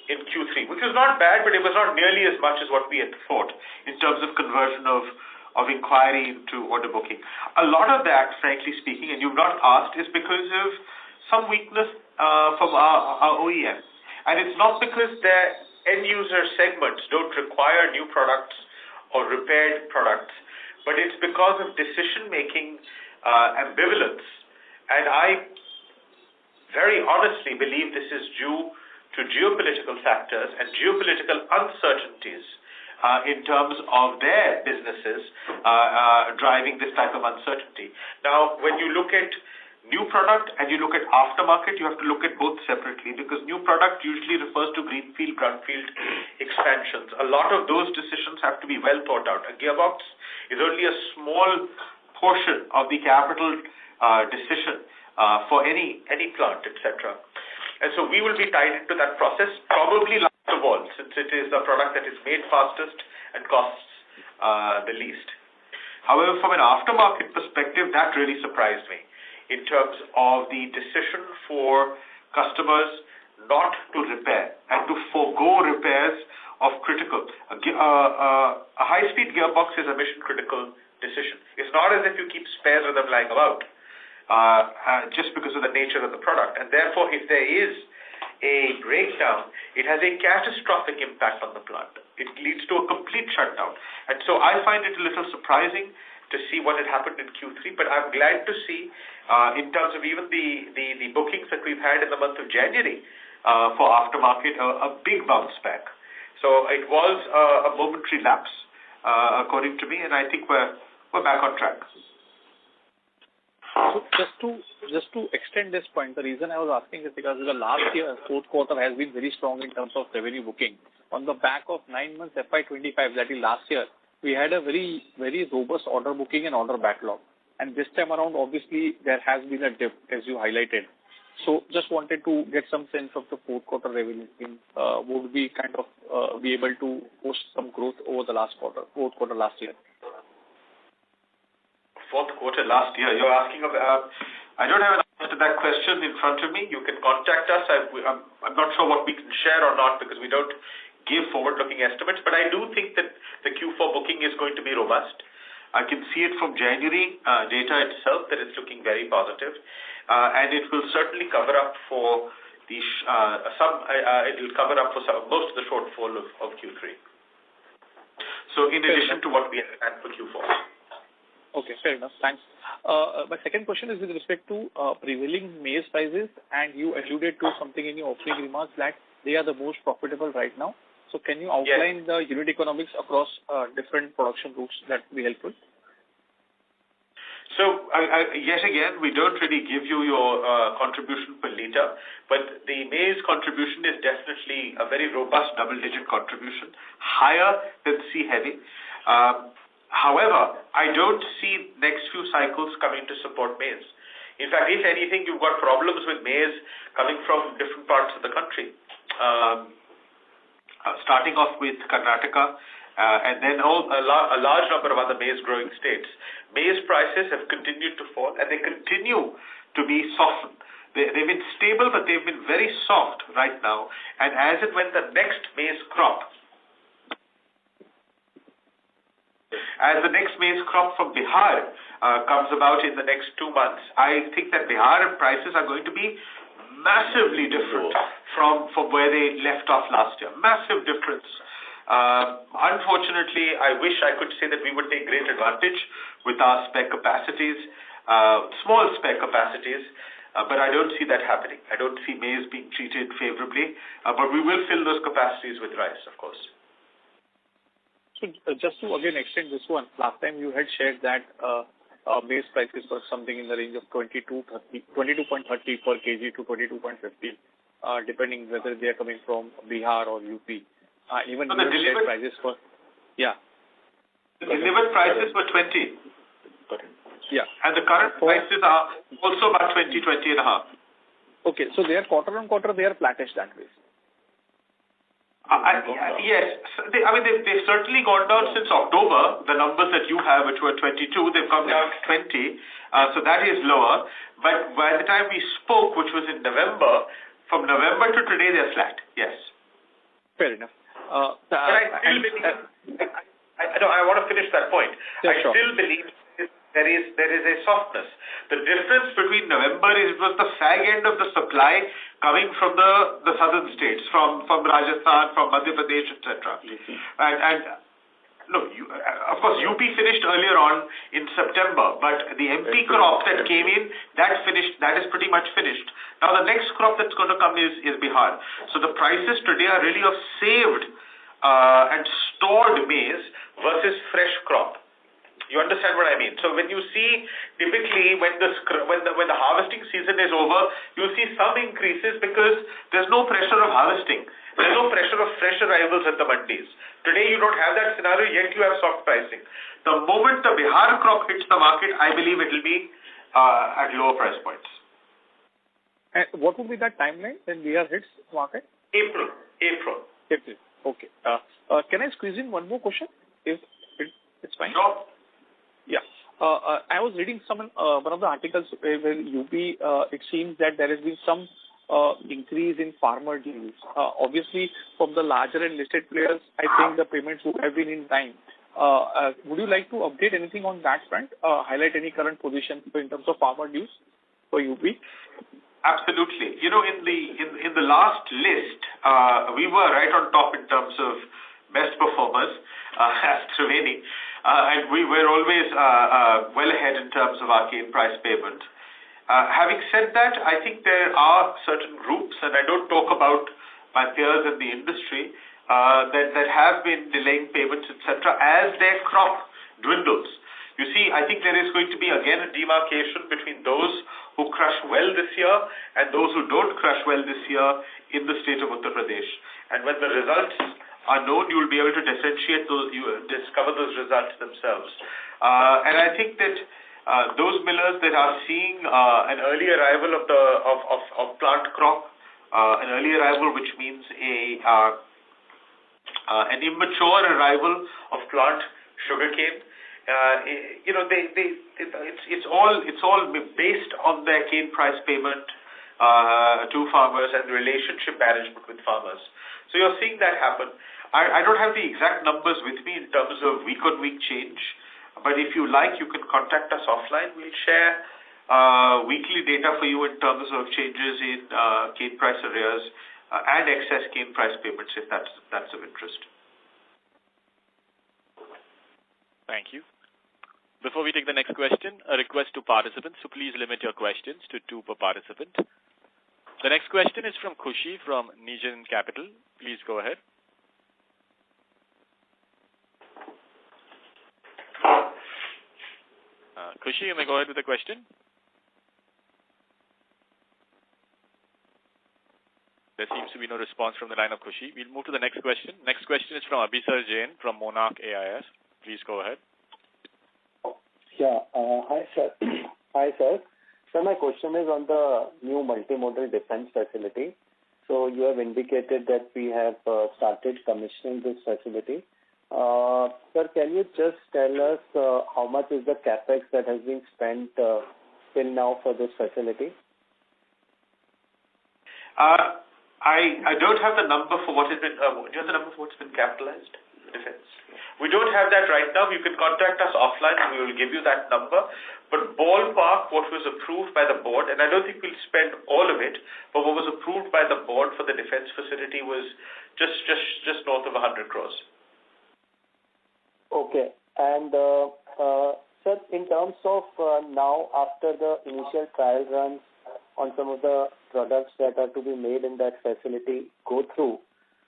in Q3, which was not bad, but it was not nearly as much as what we had thought in terms of conversion of inquiry into order booking. A lot of that, frankly speaking, and you've not asked, is because of some weakness from our OEM, and it's not because their end user segments don't require new products or repaired products, but it's because of decision-making ambivalence. And I very honestly believe this is due to geopolitical factors and geopolitical uncertainties in terms of their businesses driving this type of uncertainty. Now, when you look at new product and you look at aftermarket, you have to look at both separately, because new product usually refers to greenfield, brownfield expansions. A lot of those decisions have to be well thought out. A gearbox is only a small portion of the capital decision for any plant, etc. And so we will be tied into that process, probably last of all, since it is a product that is made fastest and costs the least. However, from an aftermarket perspective, that really surprised me in terms of the decision for customers not to repair and to forego repairs of critical. A high-speed gearbox is a mission-critical decision. It's not as if you keep spares of them lying about just because of the nature of the product. And therefore, if there is a breakdown, it has a catastrophic impact on the plant. It leads to a complete shutdown. And so I find it a little surprising to see what had happened in Q3, but I'm glad to see in terms of even the bookings that we've had in the month of January for aftermarket, a big bounce back. So it was a momentary lapse, according to me, and I think we're back on track. So just to extend this point, the reason I was asking is because the last year, fourth quarter has been very strong in terms of revenue booking. On the back of 9 months FY25, that is last year, we had a very, very robust order booking and order backlog. And this time around, obviously, there has been a dip, as you highlighted. So just wanted to get some sense of the fourth quarter revenue. Would we kind of be able to post some growth over the fourth quarter last year? Fourth quarter last year, you're asking about, I don't have an answer to that question in front of me. You can contact us. I'm not sure what we can share or not, because we don't give forward-looking estimates, but I do think that the Q4 booking is going to be robust. I can see it from January data itself that it's looking very positive, and it will certainly cover up for the it will cover up for most of the shortfall of Q3. So in addition to what we had planned for Q4. Okay, fair enough. Thanks. My second question is with respect to prevailing maize prices, and you alluded to something in your opening remarks that they are the most profitable right now. So can you outline the unit economics across different production routes? That would be helpful. So, yet again, we don't really give you your contribution per liter, but the maize contribution is definitely a very robust double-digit contribution, higher than C-heavy. However, I don't see next few cycles coming to support maize. In fact, if anything, you've got problems with maize coming from different parts of the country. Starting off with Karnataka, and then a large number of other maize-growing states. Maize prices have continued to fall, and they continue to be softened. They've been stable, but they've been very soft right now. And as and when the next maize crop, as the next maize crop from Bihar comes about in the next 2 months, I think that Bihar prices are going to be massively different from where they left off last year. Massive difference. Unfortunately, I wish I could say that we would take great advantage with our spare capacities, small spare capacities, but I don't see that happening. I don't see maize being treated favorably, but we will fill those capacities with rice, of course. So just to again extend this one, last time you had shared that maize prices were something in the range of 22.30 per kg to 22.50, depending whether they are coming from Bihar or UP. Even so the delivered prices for, yeah. The delivered prices were 20. Yeah. And the current prices are also about 20 and a half. Okay, so they are quarter on quarter, they are flattish that way. Yes. They've certainly gone down since October. The numbers that you have, which were 22, they've come down to 20. So that is lower. But by the time we spoke, which was in November, from November to today, they're flat. Yes. Fair enough. But I still believe, I want to finish that point. Yeah, I still believe there is a softness. The difference between November is it was the fag end of the supply coming from the southern states, from Rajasthan, from Madhya Pradesh, etc. Of course, UP finished earlier on in September, but the MP crop that came in, that is pretty much finished. Now the next crop that's going to come is Bihar. So the prices today are really of saved and stored maize versus fresh crop. You understand what I mean? So when you see, typically when the harvesting season is over, you'll see some increases because there's no pressure of harvesting. There's no pressure of fresh arrivals at the mandis. Today you don't have that scenario, yet you have soft pricing. The moment the Bihar crop hits the market, I believe it will be at lower price points. And what would be that timeline when Bihar hits the market? April. Okay. Can I squeeze in one more question? If it's fine? Sure. Yeah. I was reading one of the articles where UP, it seems that there has been some increase in farmer dues. Obviously, from the larger and listed players, I think the payments would have been in time. Would you like to update anything on that front? Highlight any current position in terms of farmer dues for UP? Absolutely. In the last list, we were right on top in terms of best performers as Triveni. And we were always well ahead in terms of our cane price payment. Having said that, I think there are certain groups, and I don't talk about my peers in the industry, that have been delaying payments, etc., as their crop dwindles. You see, I think there is going to be again a demarcation between those who crush well this year and those who don't crush well this year in the state of Uttar Pradesh. And when the results are known, you will be able to differentiate those, discover those results themselves. And I think that those millers that are seeing an early arrival of plant crop, an early arrival which means an immature arrival of plant sugarcane, it's all based on their cane price payment to farmers and relationship management with farmers. So you're seeing that happen. I don't have the exact numbers with me in terms of week-on-week change, but if you like, you can contact us offline. We'll share weekly data for you in terms of changes in cane price arrears and excess cane price payments if that's of interest. Thank you. Before we take the next question, a request to participants, so please limit your questions to 2 per participant. The next question is from Khushi from Nijan Capital. Please go ahead. Khushi, you may go ahead with the question. There seems to be no response from the line of Khushi. We'll move to the next question. Next question is from Abhisar Jain from Monarch AIS. Please go ahead. Yeah. Hi, sir. Hi, sir. So my question is on the new multimodal defense facility. So you have indicated that we have started commissioning this facility. Sir, can you just tell us how much is the capex that has been spent till now for this facility? I don't have the number for what has been. Do you have the number for what's been capitalized? defense. We don't have that right now. You can contact us offline and we will give you that number. But ballpark, what was approved by the board, and I don't think we'll spend all of it, but what was approved by the board for the defense facility was just north of 100 crores. Okay. And, sir, in terms of now, after the initial trial runs on some of the products that are to be made in that facility go through,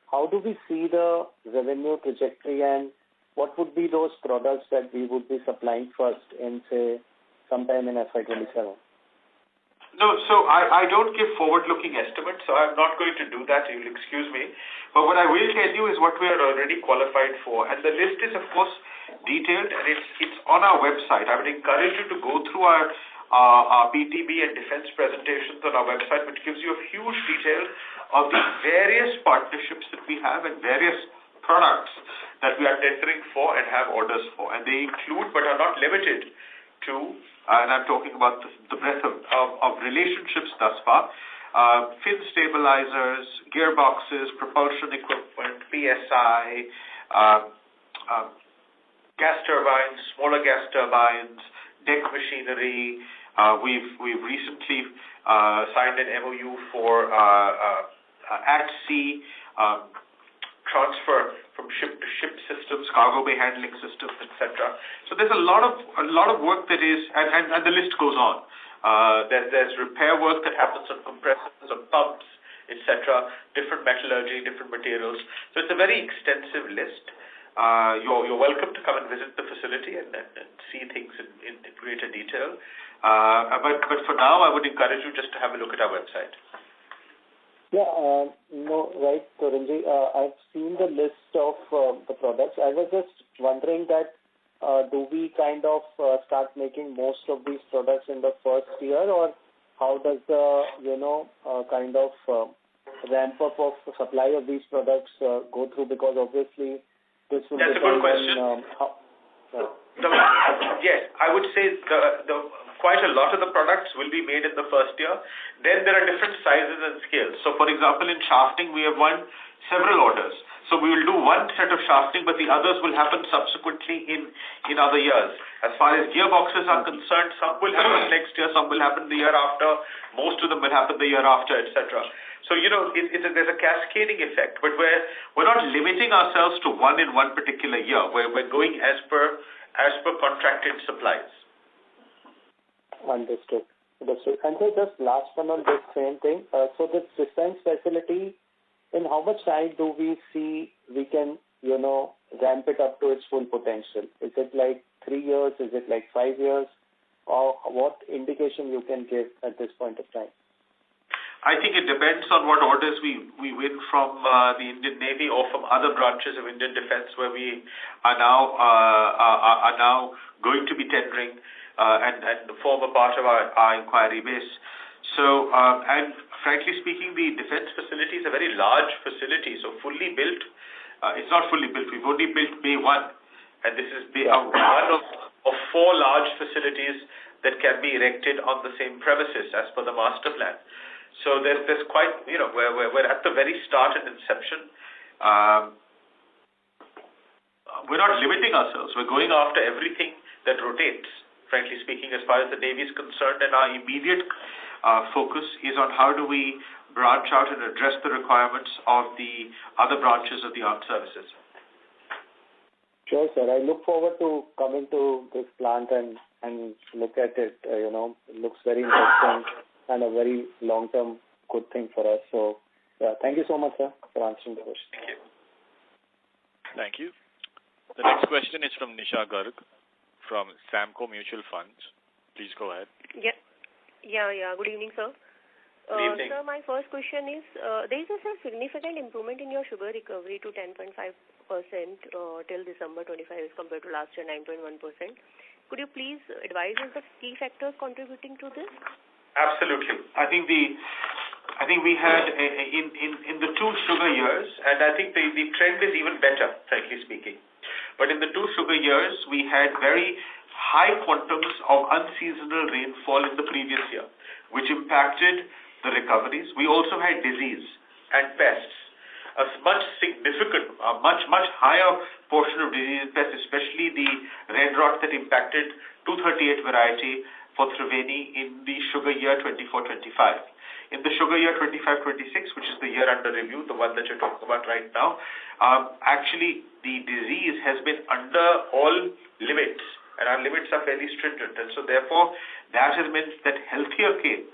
how do we see the revenue trajectory, and what would be those products that we would be supplying first in, say, sometime in FY27? No, so I don't give forward-looking estimates, so I'm not going to do that. You'll excuse me. But what I will tell you is what we are already qualified for. And the list is, of course, detailed, and it's on our website. I would encourage you to go through our PTB and defense presentations on our website, which gives you a huge detail of the various partnerships that we have and various products that we are tendering for and have orders for. And they include, but are not limited to, and I'm talking about the breadth of relationships thus far, fin stabilizers, gearboxes, propulsion equipment, PSI, gas turbines, smaller gas turbines, deck machinery. We've recently signed an MOU for at-sea transfer from ship-to-ship systems, cargo bay handling systems, etc. So there's a lot of work that is, and the list goes on. There's repair work that happens on compressors, on pumps, etc. Different metallurgy, different materials. So it's a very extensive list. You're welcome to come and visit the facility and see things in greater detail. But for now, I would encourage you just to have a look at our website. Yeah, no, right, Tarunji. I've seen the list of the products. I was just wondering that do we kind of start making most of these products in the first year, or how does the, kind of ramp up of the supply of these products go through? Because obviously this will That's a good question. Yes, I would say the quite a lot of the products will be made in the first year. Then there are different sizes and scales. So, for example, in shafting, we have won several orders. So we will do one set of shafting, but the others will happen subsequently in other years. As far as gearboxes are concerned, some will happen next year, some will happen the year after, most of them will happen the year after, etc. So, there's a cascading effect, but we're not limiting ourselves to one in one particular year. We're going as per contracted supplies. Understood. And so just last one on this same thing. So this defense facility, in how much time do we see we can, ramp it up to its full potential? Is it like 3 years? Is it like 5 years? Or what indication you can give at this point of time? I think it depends on what orders we win from the Indian Navy or from other branches of Indian Defence, where we are now going to be tendering and form a part of our inquiry base. So, and frankly speaking, the defence facility is a very large facility. So fully built, it's not fully built. We've only built Bay 1, and this is one of 4 large facilities that can be erected on the same premises as per the master plan. So there's quite, we're at the very start and inception. We're not limiting ourselves. We're going after everything that rotates, frankly speaking, as far as the Navy is concerned. And our immediate focus is on how do we branch out and address the requirements of the other branches of the armed services. Sure, sir. I look forward to coming to this plant and look at it. It looks very interesting and a very long-term good thing for us. So, thank you so much, sir, for answering the question. Thank you. Thank you. The next question is from Nisha Garg from Samco Mutual Funds. Please go ahead. Yeah. Good evening, sir. Good evening. Sir, my first question is, there is a significant improvement in your sugar recovery to 10.5% till December 25 as compared to last year 9.1%. Could you please advise us the key factors contributing to this? Absolutely. I think we had in the 2 sugar years, and I think the trend is even better, frankly speaking. But in the 2 sugar years, we had very high quantums of unseasonal rainfall in the previous year, which impacted the recoveries. We also had disease and pests. much higher portion of disease pests, especially the red rot that impacted 238 variety for Triveni in the sugar year 24-25. In the sugar year 25-26, which is the year under review, the one that you're talking about right now, actually the disease has been under all limits, and our limits are fairly stringent, and so therefore that has meant that healthier cane,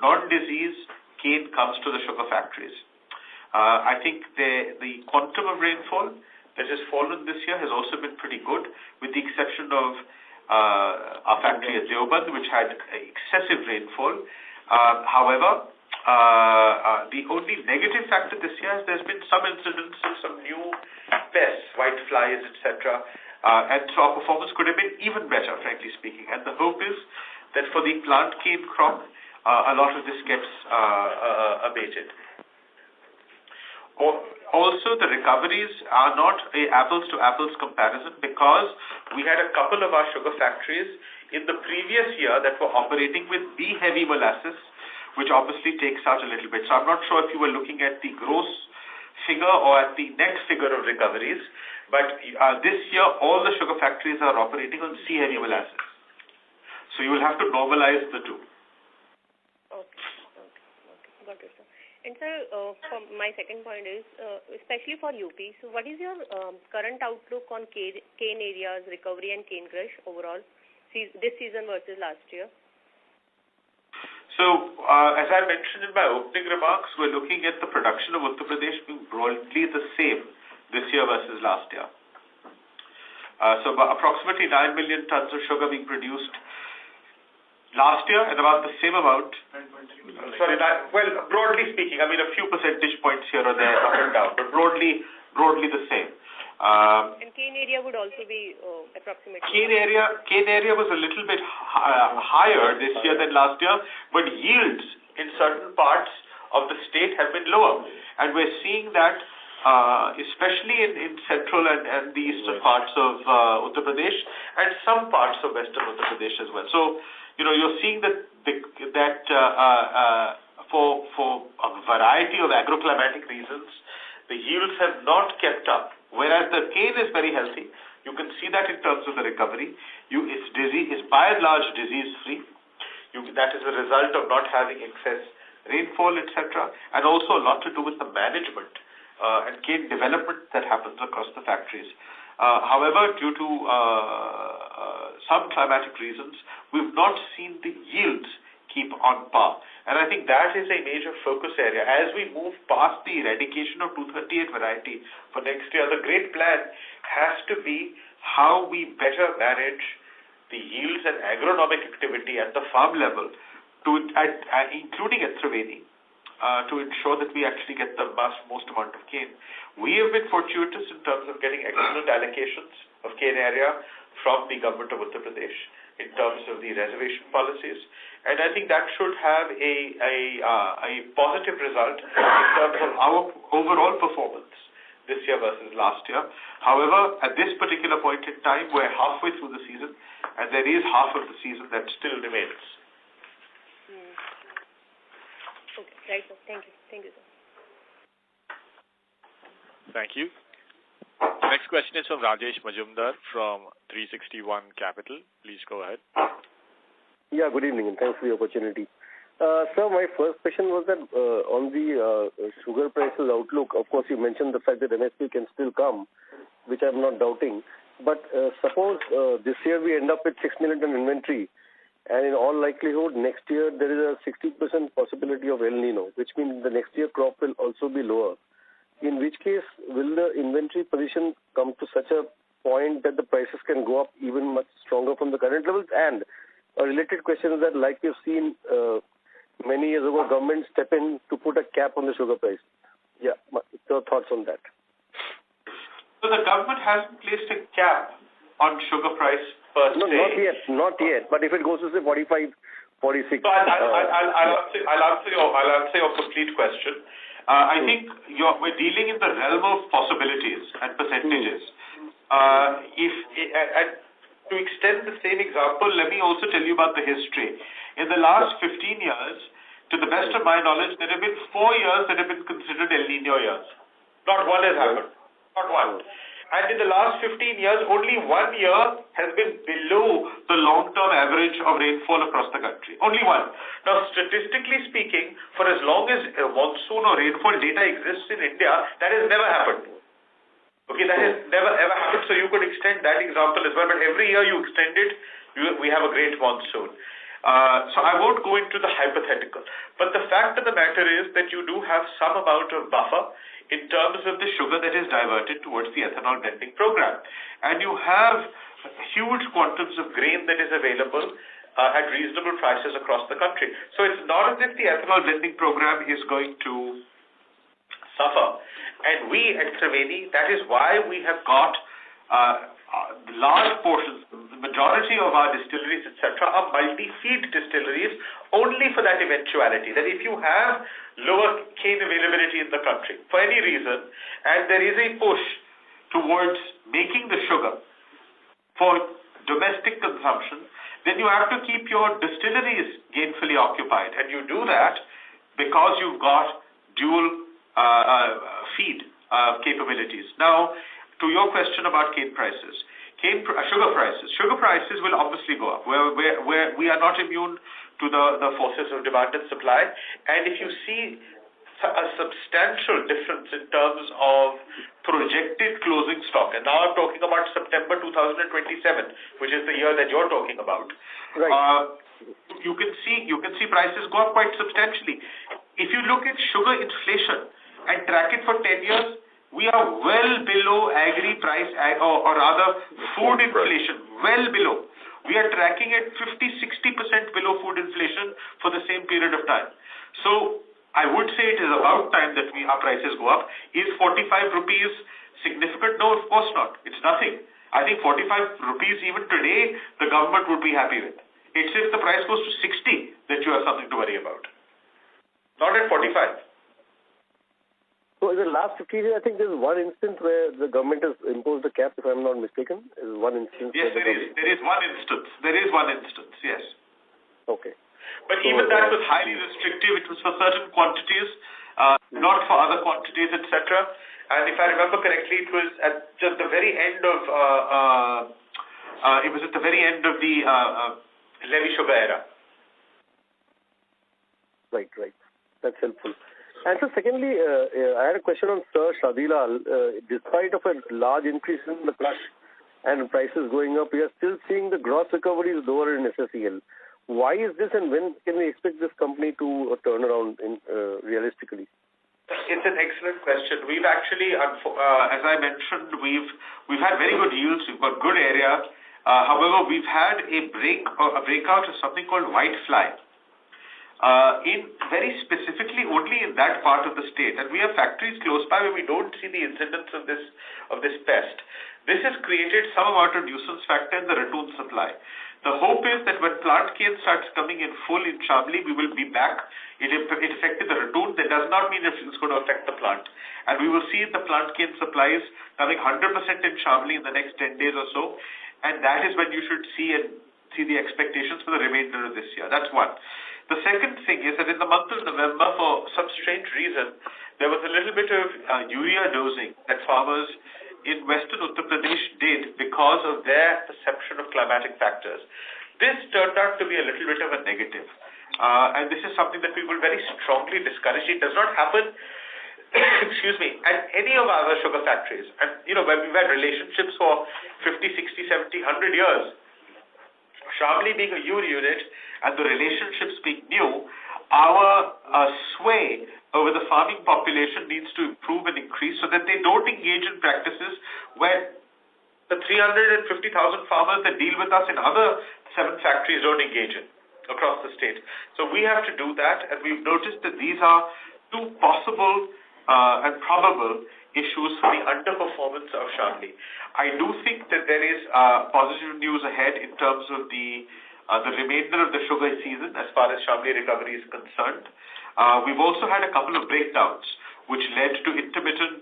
non-disease cane, comes to the sugar factories. I think the quantum of rainfall that has fallen this year has also been pretty good, with the exception of our factory at Deoband, which had excessive rainfall. However, the only negative factor this year is there's been some incidents of some new pests, white flies, etc. And so our performance could have been even better, frankly speaking. And the hope is that for the plant cane crop, a lot of this gets abated. Also, the recoveries are not a apples-to-apples comparison, because we had a couple of our sugar factories in the previous year that were operating with B-heavy molasses, which obviously takes out a little bit. So I'm not sure if you were looking at the gross figure or at the net figure of recoveries, but this year all the sugar factories are operating on C-heavy molasses. So you will have to normalize the two. Okay. Got it, sir. And sir, my second point is, especially for UP, so what is your current outlook on cane areas, recovery and cane crush overall, this season versus last year? So, as I mentioned in my opening remarks, we're looking at the production of Uttar Pradesh being broadly the same this year versus last year. So approximately 9 million tons of sugar being produced last year, and about the same amount. Broadly speaking, I mean a few percentage points here or there, up and down, but broadly the same. And cane area would also be approximately. Cane area was a little bit higher this year than last year, but yields in certain parts of the state have been lower, and we're seeing that especially in central and the eastern parts of Uttar Pradesh and some parts of western Uttar Pradesh as well. So, you're seeing that for a variety of agroclimatic reasons, the yields have not kept up. Whereas the cane is very healthy. You can see that in terms of the recovery. It's by and large disease-free. That is a result of not having excess rainfall, etc., and also a lot to do with the management and cane development that happens across the factories. However, due to some climatic reasons, we've not seen the yields keep on par. And I think that is a major focus area. As we move past the eradication of 238 variety for next year, the great plan has to be how we better manage the yields and agronomic activity at the farm level, including at Triveni, to ensure that we actually get the most amount of cane. We have been fortuitous in terms of getting excellent allocations of cane area from the government of Uttar Pradesh in terms of the reservation policies, and I think that should have a positive result in terms of our overall performance this year versus last year. However, at this particular point in time, we're halfway through the season, and there is half of the season that still remains. Okay, right, sir. Thank you, sir. Thank you. The next question is from Rajesh Majumdar from 360 ONE Capital. Please go ahead. Yeah, good evening, and thanks for the opportunity. Sir, my first question was that on the sugar prices outlook, of course, you mentioned the fact that MSP can still come, which I'm not doubting. But suppose this year we end up with 6 million ton inventory, and in all likelihood, next year there is a 60% possibility of El Nino, which means the next year crop will also be lower. In which case, will the inventory position come to such a point that the prices can go up even much stronger from the current levels? And a related question is that, like you've seen many years ago, government step in to put a cap on the sugar price. Yeah, your thoughts on that? So the government hasn't placed a cap on sugar price per se. No, not yet. But if it goes to say 45, 46. So I'll answer your complete question. I think we're dealing in the realm of possibilities and percentages. To extend the same example, let me also tell you about the history. In the last 15 years, to the best of my knowledge, there have been 4 years that have been considered El Nino years. Not one has happened. Not one. And in the last 15 years, only 1 year has been below the long-term average of rainfall across the country. Only one. Now, statistically speaking, for as long as monsoon or rainfall data exists in India, that has never happened. Okay, that has never ever happened. So you could extend that example as well. But every year you extend it, we have a great monsoon. So I won't go into the hypothetical. But the fact of the matter is that you do have some amount of buffer in terms of the sugar that is diverted towards the ethanol blending program. And you have huge quantums of grain that is available at reasonable prices across the country. So it's not as if the ethanol blending program is going to suffer. And we at Triveni, that is why we have got large portions, the majority of our distilleries, etc., are multi-feed distilleries only for that eventuality, that if you have lower cane availability in the country for any reason, and there is a push towards making the sugar for domestic consumption, then you have to keep your distilleries gainfully occupied, and you do that because you've got dual feed capabilities. Now, to your question about cane prices, sugar prices will obviously go up. Where we are not immune to the forces of demand and supply, and if you see a substantial difference in terms of projected closing stock, and now I'm talking about September 2027, which is the year that you're talking about. Right. You can see prices go up quite substantially. If you look at sugar inflation and track it for 10 years, we are well below agri price, or rather food inflation, well below. We are tracking at 50-60% below food inflation for the same period of time. So I would say it is about time that our prices go up. Is 45 rupees significant? No, of course not. It's nothing. I think 45 rupees even today, the government would be happy with. It's if the price goes to 60 that you have something to worry about. Not at 45. So in the last 15 years, I think there's one instance where the government has imposed a cap, if I'm not mistaken. Is one instance. Yes, there is one instance. There is one instance, yes. Okay. But even that was highly restrictive. It was for certain quantities, not for other quantities, etc. And if I remember correctly, it was at just the very end of the levy sugar era. Right. That's helpful. And so secondly, I had a question on Sir Shadilal. Despite of a large increase in the crush and prices going up, we are still seeing the gross recoveries lower in SSEL. Why is this, and when can we expect this company to turn around realistically? It's an excellent question. We've actually, as I mentioned, we've had very good yields. We've got good area. However, we've had a breakout of something called white fly. In very specifically only in that part of the state, and we have factories close by where we don't see the incidence of this pest. This has created some amount of nuisance factor in the ratoon supply. The hope is that when plant cane starts coming in full in Shamli, we will be back. It affected the ratoon. That does not mean it's going to affect the plant. And we will see the plant cane supplies coming 100% in Shamli in the next 10 days or so. And that is when you should see the expectations for the remainder of this year. That's one. The second thing is that in the month of November, for some strange reason, there was a little bit of urea dosing that farmers in western Uttar Pradesh did because of their perception of climatic factors. This turned out to be a little bit of a negative. And this is something that we will very strongly discourage. It does not happen at any of our other sugar factories. And, when we've had relationships for 50, 60, 70, 100 years, Shamli being a new unit and the relationships being new, our sway over the farming population needs to improve and increase so that they don't engage in practices where the 350,000 farmers that deal with us in other 7 factories don't engage in across the state. So we have to do that, and we've noticed that these are 2 possible and probable issues for the underperformance of Shamli. I do think that there is positive news ahead in terms of the remainder of the sugar season as far as Shamli recovery is concerned. We've also had a couple of breakdowns which led to intermittent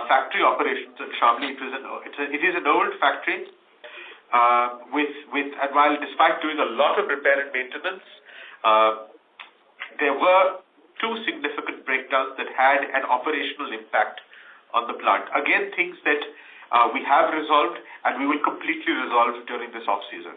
factory operations at Shamli. It is an old factory and while despite doing a lot of repair and maintenance, there were 2 significant breakdowns that had an operational impact on the plant. Again, things that we have resolved and we will completely resolve during this off-season.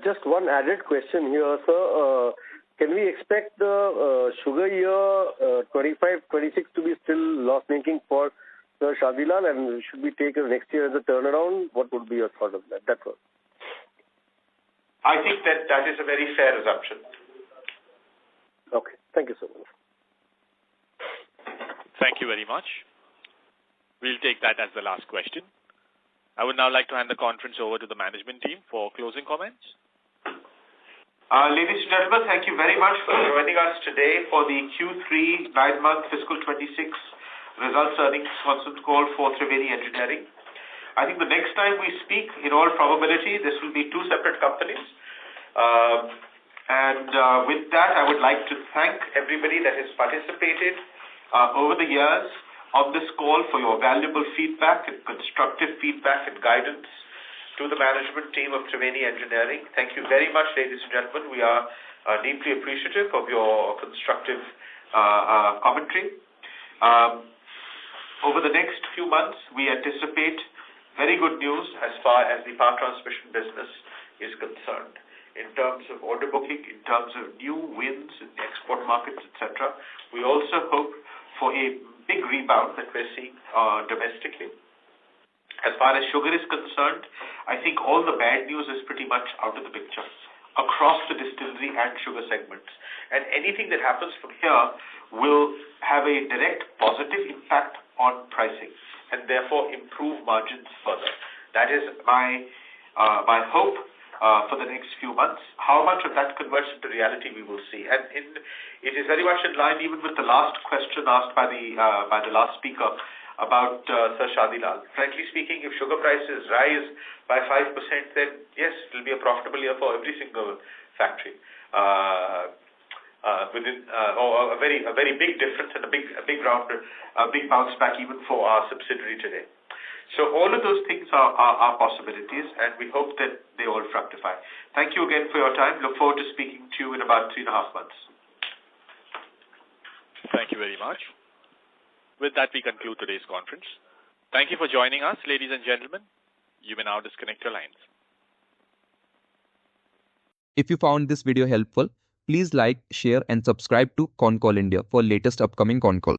Just one added question here, sir. Can we expect the sugar year 25-26 to be still loss-making for Sir Shadilal, and should we take next year as a turnaround? What would be your thought of that? That's all. I think that is a very fair assumption. Okay. Thank you so much. Thank you very much. We'll take that as the last question. I would now like to hand the conference over to the management team for closing comments. Ladies and gentlemen, thank you very much for joining us today for the Q3 9-month fiscal 26 results earnings conference call for Triveni Engineering. I think the next time we speak, in all probability, this will be two separate companies. With that, I would like to thank everybody that has participated over the years on this call for your valuable feedback and constructive feedback and guidance to the management team of Triveni Engineering. Thank you very much, ladies and gentlemen. We are deeply appreciative of your constructive commentary. Over the next few months, we anticipate very good news as far as the power transmission business is concerned. In terms of order booking, in terms of new wins in the export markets, etc. We also hope for a big rebound that we're seeing domestically. As far as sugar is concerned, I think all the bad news is pretty much out of the picture across the distillery and sugar segments. And anything that happens from here will have a direct positive impact on pricing and therefore improve margins further. That is my hope for the next few months. How much of that converts into reality we will see. And it is very much in line even with the last question asked by the last speaker about Sir Shadilal. Frankly speaking, if sugar prices rise by 5%, then yes, it will be a profitable year for every single factory. Or a very big difference and a big bounce back even for our subsidiary today. So all of those things are possibilities, and we hope that they all fructify. Thank you again for your time. Look forward to speaking to you in about 3.5 months. Thank you very much. With that, we conclude today's conference. Thank you for joining us, ladies and gentlemen. You may now disconnect your lines. If you found this video helpful, please like, share and subscribe to Concall India for latest upcoming Concall.